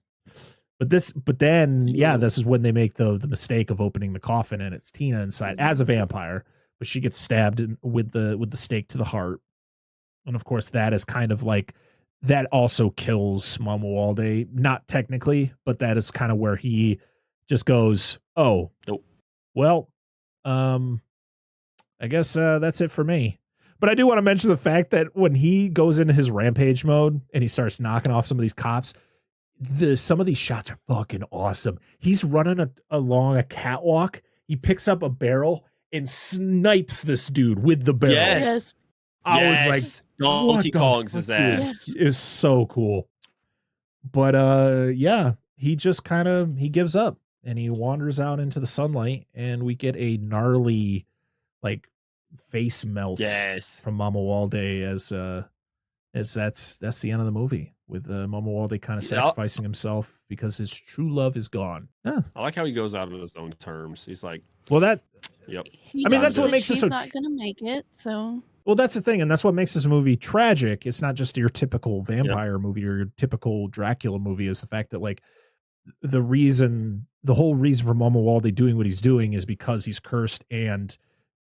But then this is when they make the mistake of opening the coffin, and it's Tina inside as a vampire, but she gets stabbed with the stake to the heart. And of course that is kind of like, that also kills Manawurm, not technically, but that is kind of where he just goes, oh, nope. Well, I guess that's it for me. But I do want to mention the fact that when he goes into his rampage mode and he starts knocking off some of these cops, some of these shots are fucking awesome. He's running along a catwalk. He picks up a barrel and snipes this dude with the barrel. Yes. I was like, Donkey Kong's his ass. It's so cool. But he just he gives up. and he wanders out into the sunlight, and we get a gnarly, like, face melt from Mama Walde as that's the end of the movie with Mama Walde kind of sacrificing himself because his true love is gone. Yeah. I like how he goes out on his own terms. He's like, well, that. Yep. He I mean, that's knows what that makes it she's so. not going to make it. So. Well, that's the thing, and that's what makes this movie tragic. It's not just your typical vampire movie or your typical Dracula movie. Is the fact that, like, the whole reason for Mama Walde doing what he's doing is because he's cursed and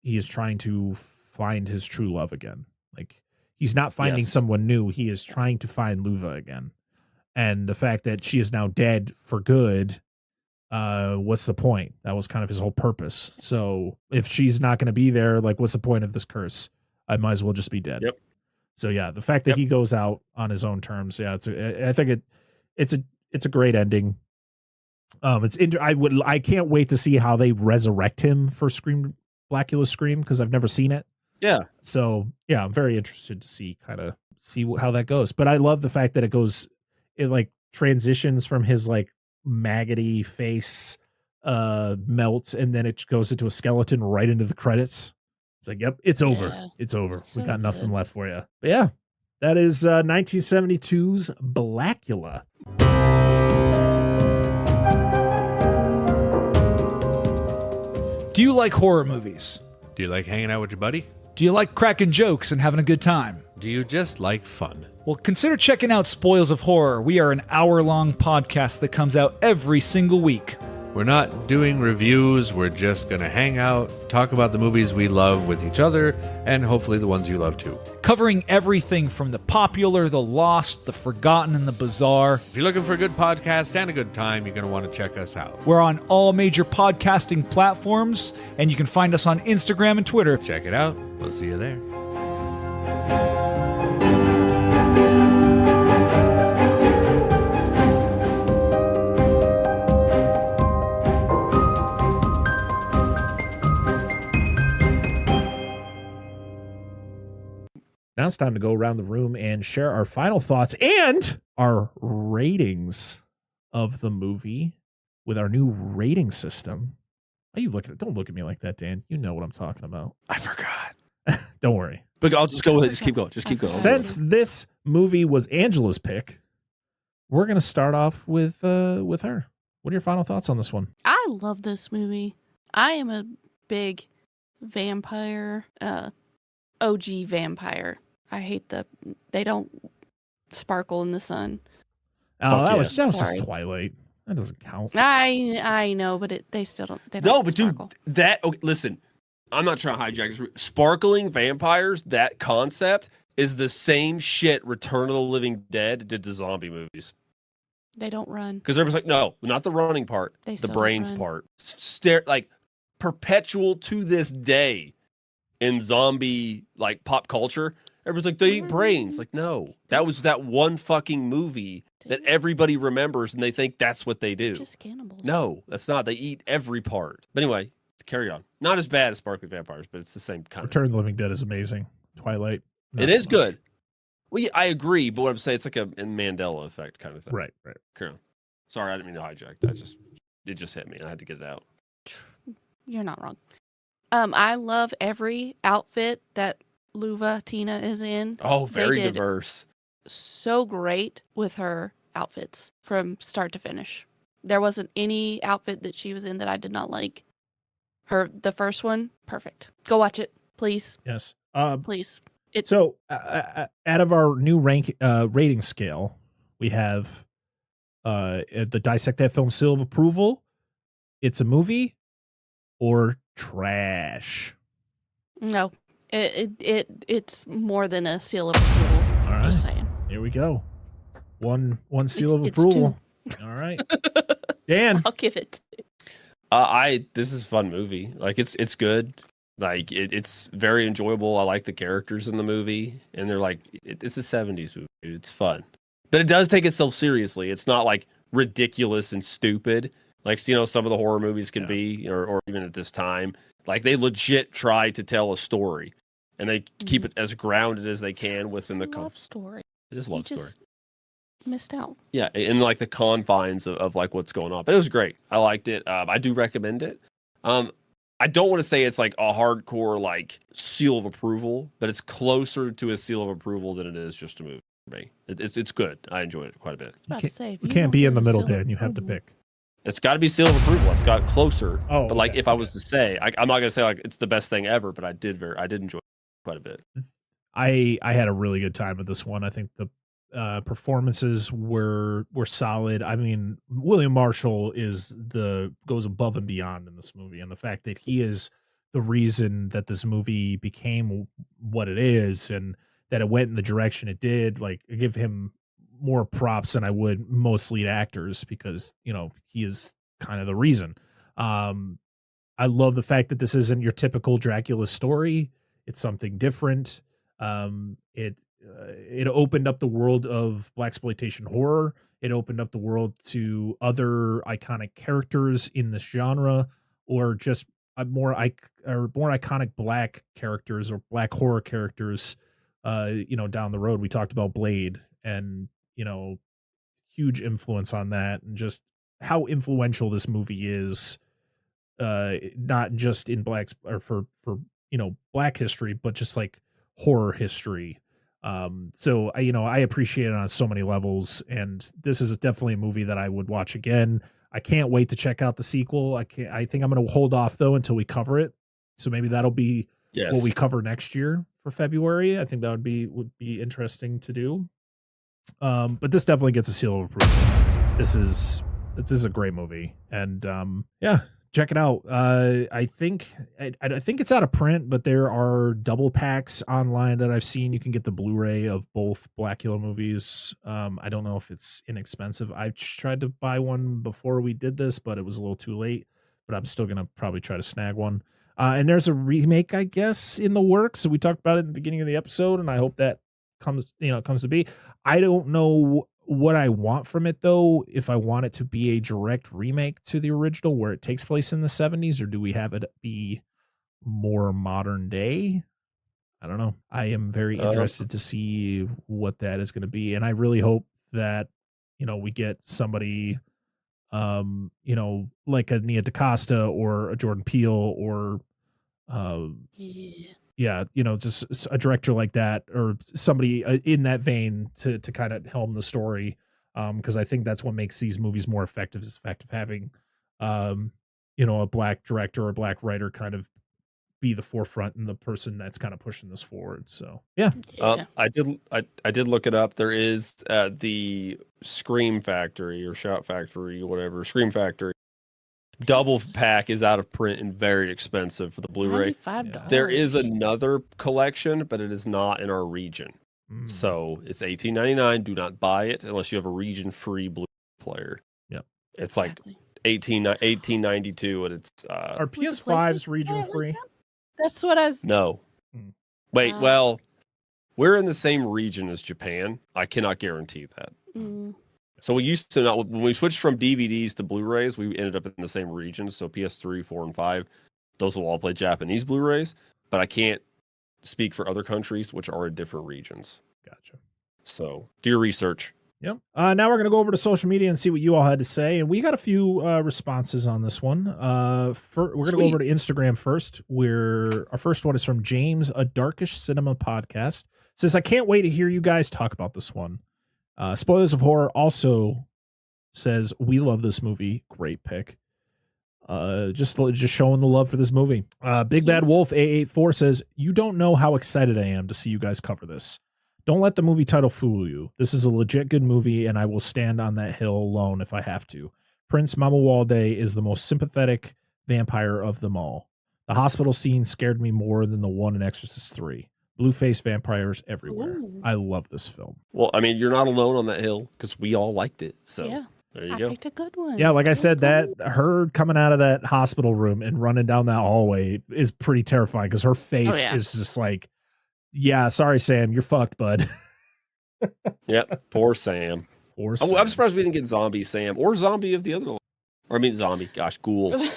he is trying to find his true love again. Like, he's not finding someone new. He is trying to find Luva again. And the fact that she is now dead for good, what's the point? That was kind of his whole purpose. So if she's not going to be there, like, what's the point of this curse? I might as well just be dead. Yep. So yeah, the fact that he goes out on his own terms, I think it's a great ending. I can't wait to see how they resurrect him for Blacula Scream, because I've never seen it. Yeah. So yeah, I'm very interested to see how that goes. But I love the fact that it like transitions from his like maggoty face melts, and then it goes into a skeleton right into the credits. It's like, yep, it's over. Yeah. It's over. So We got nothing good. left for you. But yeah, that is 1972's Blacula. Do you like horror movies? Do you like hanging out with your buddy? Do you like cracking jokes and having a good time? Do you just like fun? Well, consider checking out Spoils of Horror. We are an hour-long podcast that comes out every single week. We're not doing reviews. We're just going to hang out, talk about the movies we love with each other, and hopefully the ones you love too. Covering everything from the popular, the lost, the forgotten, and the bizarre. If you're looking for a good podcast and a good time, you're going to want to check us out. We're on all major podcasting platforms, and you can find us on Instagram and Twitter. Check it out. We'll see you there. Now it's time to go around the room and share our final thoughts and our ratings of the movie with our new rating system. Are you looking at? Don't look at me like that, Dan. You know what I'm talking about. I forgot. Don't worry. But I'll just go with it. Just keep going. Just keep going. Since this movie was Angela's pick, we're going to start off with her. What are your final thoughts on this one? I love this movie. I am a big vampire, OG vampire. I hate they don't sparkle in the sun. Oh, that was just Sorry. Twilight. That doesn't count. I know, but they still don't. They don't No, but sparkle. dude, okay, listen, I'm not trying to hijack this. Sparkling vampires, that concept is the same shit Return of the Living Dead did to zombie movies. They don't run. Because everybody's like, no, not the running part, They the still don't brains run. part. Like perpetual to this day in zombie like pop culture. Everyone's like, they eat brains. Like, no, that was that one fucking movie that everybody remembers, and they think that's what they do. Just cannibals. No, that's not. They eat every part. But anyway, carry on. Not as bad as Sparkling Vampires, but it's the same kind Return of the Living Dead is amazing. Twilight. It is good. Well, yeah, I agree, but what I'm saying, it's like a Mandela effect kind of thing. Right. Carry on. Sorry, I didn't mean to hijack. It just hit me. I had to get it out. You're not wrong. I love every outfit that Luva Tina is in. Oh, They very did diverse. So great with her outfits from start to finish. There wasn't any outfit that she was in that I did not like. The first one, perfect. Go watch it, please. Yes. Please. So, out of our new rating scale, we have the Dissect That Film seal of approval. It's a movie or trash. No, it's more than a seal of approval. All right. Just saying. Here we go. One seal of It's approval. All right. Dan. I'll give it. This is a fun movie. Like it's good. Like it's very enjoyable. I like the characters in the movie, and they're like it's a 70s movie. It's fun, but it does take itself seriously. It's not like ridiculous and stupid like some of the horror movies can be, or even at this time. Like they legit try to tell a story, and they keep it as grounded as they can within the love story. It is a love story. missed out. Yeah, in like the confines of like what's going on. But it was great. I liked it. I do recommend it. I don't want to say it's like a hardcore like seal of approval, but it's closer to a seal of approval than it is just a movie for me. It's good. I enjoyed it quite a bit. You can't be in the middle, Dan. You have to pick. It's got to be seal of approval. It's got closer. Oh, but like if I was to say, I'm not gonna say like it's the best thing ever, but I did enjoy it quite a bit. I had a really good time with this one. I think the performances were solid. I mean, William Marshall goes above and beyond in this movie, and the fact that he is the reason that this movie became what it is and that it went in the direction it did, like, I give him more props than I would most lead actors, because he is kind of the reason. I love the fact that this isn't your typical Dracula story. It's something different. It opened up the world of blaxploitation horror. It opened up the world to other iconic characters in this genre, or just more iconic black characters or black horror characters. Down the road, we talked about Blade, and huge influence on that, and just how influential this movie is, not just in black history, but just like horror history. So I appreciate it on so many levels, and this is definitely a movie that I would watch again. I can't wait to check out the sequel. I think I'm going to hold off though until we cover it. So maybe that'll be what we cover next year for February. I think that would be interesting to do. But this definitely gets a seal of approval. This is a great movie, and check it out. I think it's out of print, but there are double packs online that I've seen. You can get the Blu-ray of both Blacula movies. I don't know if it's inexpensive. I tried to buy one before we did this, but it was a little too late. But I'm still gonna probably try to snag one. And there's a remake, I guess, in the works. So we talked about it in the beginning of the episode, and I hope that comes to be. I don't know what I want from it, though. If I want it to be a direct remake to the original where it takes place in the 70s, or do we have it be more modern day? I don't know. I am very interested to see what that is going to be. And I really hope that, we get somebody, like a Nia DaCosta or a Jordan Peele or, just a director like that, or somebody in that vein to kind of helm the story. Because I think that's what makes these movies more effective, is the fact of having, a black director or a black writer kind of be the forefront and the person that's kind of pushing this forward. So, yeah. I did look it up. There is the Scream Factory or Shout Factory, whatever, Scream Factory. Double pack is out of print and very expensive for the Blu-ray. $95. There is another collection, but it is not in our region. So it's $18.99. Do not buy it unless you have a region-free Blu-ray player. Yep. It's like $18.92, and it's are PS5s region-free? That's what I was. No. Wait, well, we're in the same region as Japan. I cannot guarantee that. So we used to not, when we switched from DVDs to Blu-rays, we ended up in the same region. So PS3, 4, and 5, those will all play Japanese Blu-rays. But I can't speak for other countries, which are in different regions. Gotcha. So do your research. Yep. Now we're going to go over to social media and see what you all had to say. And we got a few responses on this one. We're going to go over to Instagram first, where our first one is from James, a Darkish Cinema Podcast. Says, I can't wait to hear you guys talk about this one. Spoilers of Horror also says, we love this movie. Great pick. Just showing the love for this movie. Big Bad Wolf A84 says, you don't know how excited I am to see you guys cover this. Don't let the movie title fool you. This is a legit good movie, and I will stand on that hill alone if I have to. Prince Mamuwalde is the most sympathetic vampire of them all. The hospital scene scared me more than the one in Exorcist 3. Blue-faced vampires everywhere. Ooh. I love this film. Well, I mean, you're not alone on that hill, because we all liked it. So there you go. I picked a good one. Yeah, like I said, that her coming out of that hospital room and running down that hallway is pretty terrifying, because her face is just like, yeah, sorry, Sam, you're fucked, bud. Yep, poor Sam. I'm surprised we didn't get Zombie Sam or Zombie of the other one. Or I mean, Zombie, ghoul,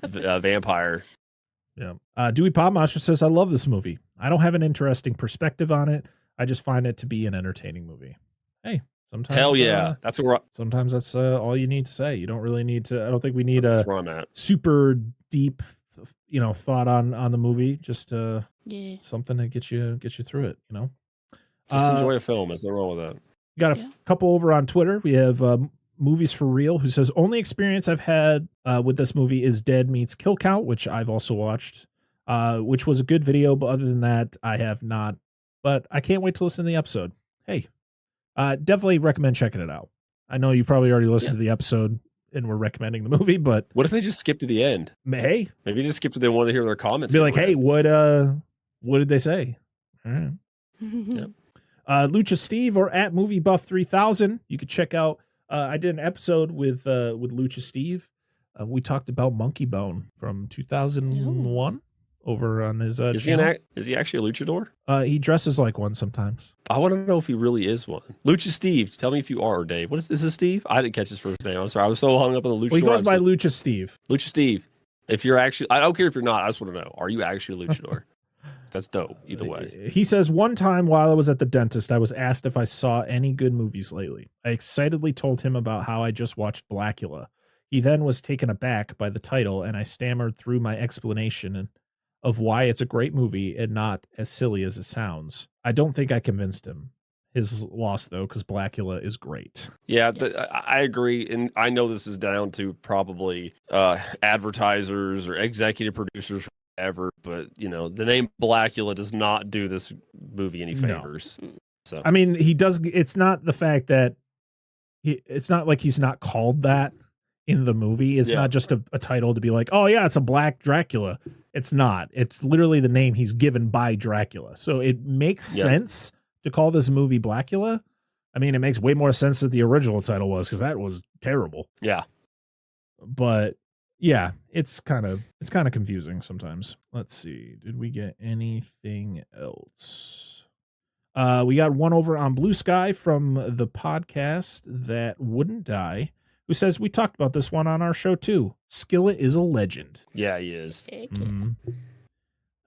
vampire. Yeah. Dewey Pop Monster says, I love this movie. I don't have an interesting perspective on it. I just find it to be an entertaining movie. Hey, Sometimes, hell yeah, sometimes that's all you need to say. You don't really need to. I don't think we need that's where I'm at. super deep, thought on the movie. Just something to get you through it. Just enjoy a film. There's nothing wrong with that. Got a couple over on Twitter. We have Movies for Real, who says, only experience I've had with this movie is Dead Meets Kill Count, which I've also watched, which was a good video, but other than that, I have not. But I can't wait to listen to the episode. Hey, definitely recommend checking it out. I know you probably already listened to the episode and we're recommending the movie, but what if they just skip to the end? Hey, maybe just skip to they want to hear their comments. Be like, hey, what did they say? All right. Yep. Lucha Steve or at Movie Buff 3000. You could check out. I did an episode with Lucha Steve. We talked about Monkey Bone from 2001 over on his channel. Is he actually a luchador? He dresses like one sometimes. I want to know if he really is one. Lucha Steve, tell me if you are, Dave. This is Steve? I didn't catch his first name. I'm sorry. I was so hung up on the luchador. Well, he goes by Lucha Steve. Lucha Steve. If you're actually, I don't care if you're not. I just want to know, are you actually a luchador? That's dope. Either way. He says, one time while I was at the dentist, I was asked if I saw any good movies lately. I excitedly told him about how I just watched Blacula. He then was taken aback by the title, and I stammered through my explanation of why it's a great movie and not as silly as it sounds. I don't think I convinced him. His loss, though, because Blacula is great. Yeah, yes. I agree. And I know this is down to probably advertisers or executive producers ever, but the name Blacula does not do this movie any favors. No. So I mean, he does. It's not the fact that it's not like he's not called that in the movie. It's not just a title to be like, oh yeah, it's a black Dracula. It's not. It's literally the name he's given by Dracula. So it makes sense to call this movie Blacula. I mean, it makes way more sense that the original title was, because that was terrible. Yeah, but. Yeah, it's kind of confusing sometimes. Let's see. Did we get anything else? We got one over on Blue Sky from the podcast That Wouldn't Die, who says, we talked about this one on our show too. Skillet is a legend. Yeah, he is. Mm-hmm.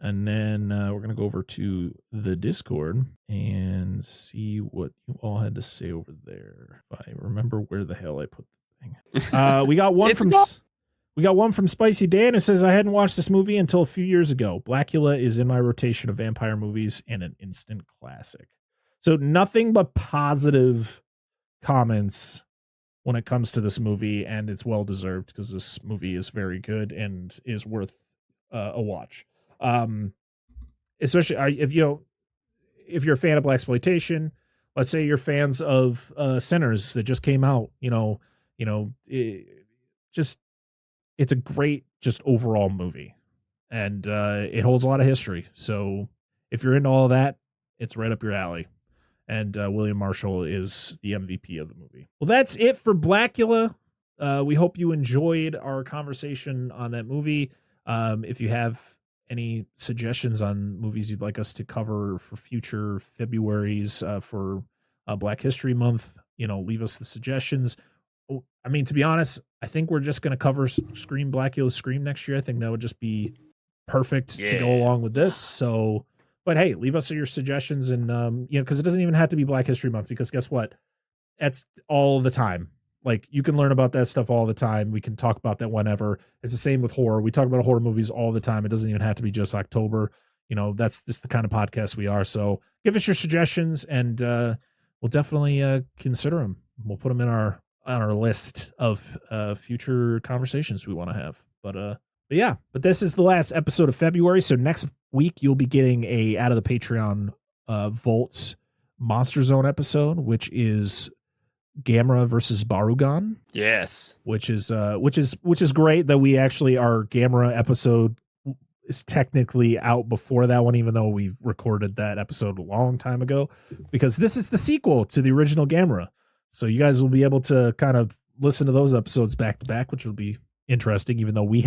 And then we're going to go over to the Discord and see what you all had to say over there. If I remember where the hell I put the thing. We got one from Spicy Dan who says, I hadn't watched this movie until a few years ago. Blacula is in my rotation of vampire movies and an instant classic. So nothing but positive comments when it comes to this movie, and it's well-deserved because this movie is very good and is worth a watch. Especially if you're a fan of blaxploitation, let's say you're fans of Sinners that just came out, it's a great, just overall movie, and it holds a lot of history. So if you're into all that, it's right up your alley. And William Marshall is the MVP of the movie. Well, that's it for Blacula. We hope you enjoyed our conversation on that movie. If you have any suggestions on movies you'd like us to cover for future Februaries for Black History Month, leave us the suggestions. I mean, to be honest, I think we're just going to cover Blacula Scream next year. I think that would just be perfect to go along with this. So, but hey, leave us your suggestions, and because it doesn't even have to be Black History Month, because guess what? That's all the time. Like, you can learn about that stuff all the time. We can talk about that whenever. It's the same with horror. We talk about horror movies all the time. It doesn't even have to be just October. That's just the kind of podcast we are. So give us your suggestions, and we'll definitely consider them. We'll put them on our list of future conversations we want to have. But this is the last episode of February. So next week you'll be getting a out of the Patreon Volts Monster Zone episode, which is Gamera versus Barugan. Yes. Which is great that we actually, our Gamera episode is technically out before that one, even though we recorded that episode a long time ago, because this is the sequel to the original Gamera. So you guys will be able to kind of listen to those episodes back to back, which will be interesting, even though I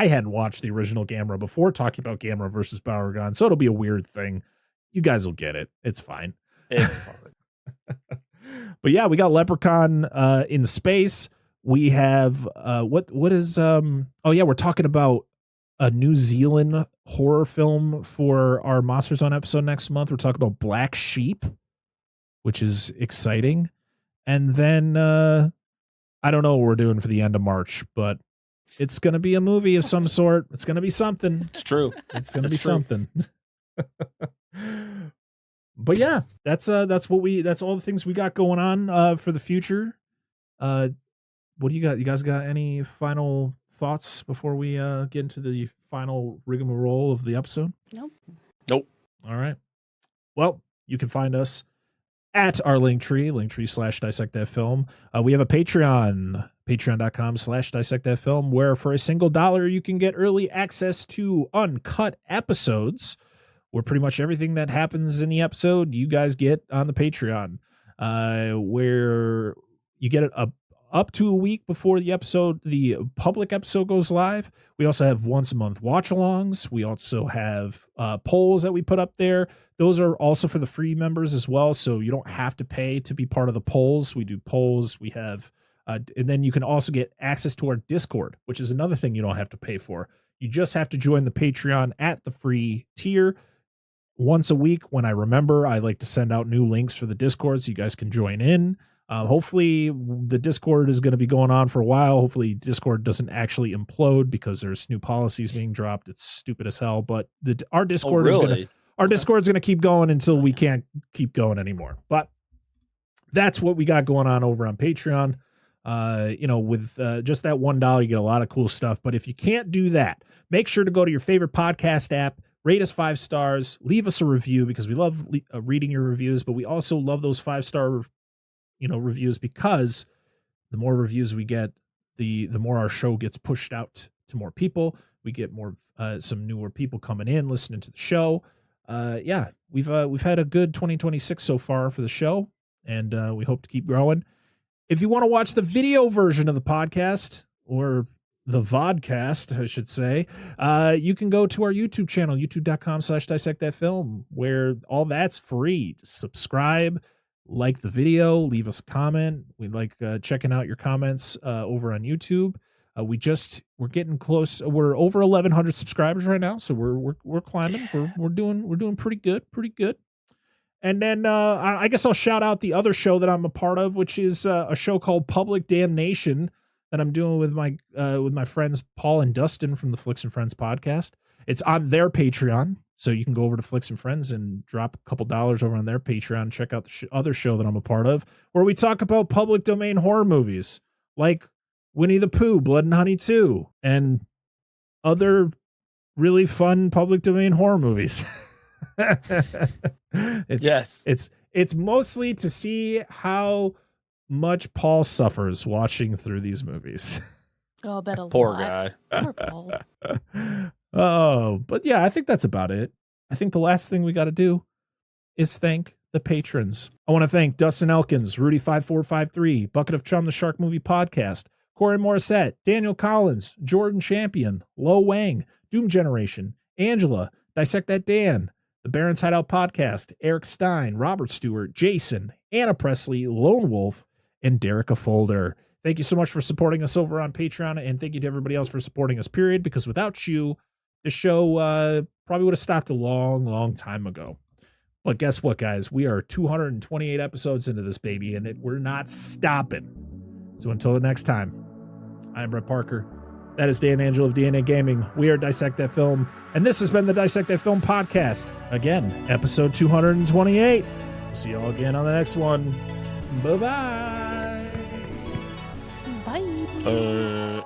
hadn't watched the original Gamera before talking about Gamera versus Barugan. So it'll be a weird thing. You guys will get it. It's fine. It's fine. But yeah, we got Leprechaun in space. We have we're talking about a New Zealand horror film for our Monster Zone episode next month. We're talking about Black Sheep, which is exciting. And then I don't know what we're doing for the end of March, but it's going to be a movie of some sort. It's going to be something. It's true. It's going to be something. But yeah, that's all the things we got going on for the future. What do you got? You guys got any final thoughts before we get into the final rigmarole of the episode? Nope. All right. Well, you can find us at our linktree/Dissect That Film. We have a Patreon, patreon.com/Dissect That Film, where for a single $1 you can get early access to uncut episodes, where pretty much everything that happens in the episode you guys get on the Patreon, where you get it up to a week before the public episode goes live. We also have once a month watch-alongs. We also have polls that we put up there. Those are also for the free members as well, so you don't have to pay to be part of the polls. We do polls. We have, and then you can also get access to our Discord, which is another thing you don't have to pay for. You just have to join the Patreon at the free tier. Once a week, when I remember, I like to send out new links for the Discord so you guys can join in. Hopefully the Discord is going to be going on for a while. Hopefully Discord doesn't actually implode because there's new policies being dropped. It's stupid as hell, but our Discord is going to keep going until we can't keep going anymore. But that's what we got going on over on Patreon. With just that $1, you get a lot of cool stuff. But if you can't do that, make sure to go to your favorite podcast app, rate us 5 stars, leave us a review, because we love reading your reviews, but we also love those 5-star reviews, because the more reviews we get, the more our show gets pushed out to more people. We get more some newer people coming in listening to the show. We've had a good 2026 so far for the show, and we hope to keep growing. If you want to watch the video version of the podcast, or the vodcast, I should say, you can go to our YouTube channel, youtube.com/Dissect That Film, where all that's free. Just subscribe, like the video, leave us a comment. We like checking out your comments over on YouTube. We're getting close. We're over 1,100 subscribers right now, so we're climbing. We're doing pretty good. And then I guess I'll shout out the other show that I'm a part of, which is a show called Public Damnation that I'm doing with my friends Paul and Dustin from the Flicks and Friends podcast. It's on their Patreon, so you can go over to Flicks and Friends and drop a couple dollars over on their Patreon and check out the other show that I'm a part of, where we talk about public domain horror movies like Winnie the Pooh, Blood and Honey 2, and other really fun public domain horror movies. It's mostly to see how much Paul suffers watching through these movies. Oh, I bet a lot. Poor guy. Poor Paul. Oh, but yeah, I think that's about it. I think the last thing we got to do is thank the patrons. I want to thank Dustin Elkins, Rudy5453, Bucket of Chum, the Shark Movie Podcast, Corey Morissette, Daniel Collins, Jordan Champion, Lo Wang, Doom Generation, Angela, Dissect That Dan, the Baron's Hideout Podcast, Eric Stein, Robert Stewart, Jason, Anna Presley, Lone Wolf, and Derek Folder. Thank you so much for supporting us over on Patreon, and thank you to everybody else for supporting us, period, because without you, the show probably would have stopped a long time ago. But guess what, guys? We are 228 episodes into this baby, and we're not stopping. So until the next time, I'm Brett Parker. That is Dan Angel of DNA Gaming. We are Dissect That Film, and this has been the Dissect That Film Podcast. Again, episode 228. See you all again on the next one. Bye-bye. Bye.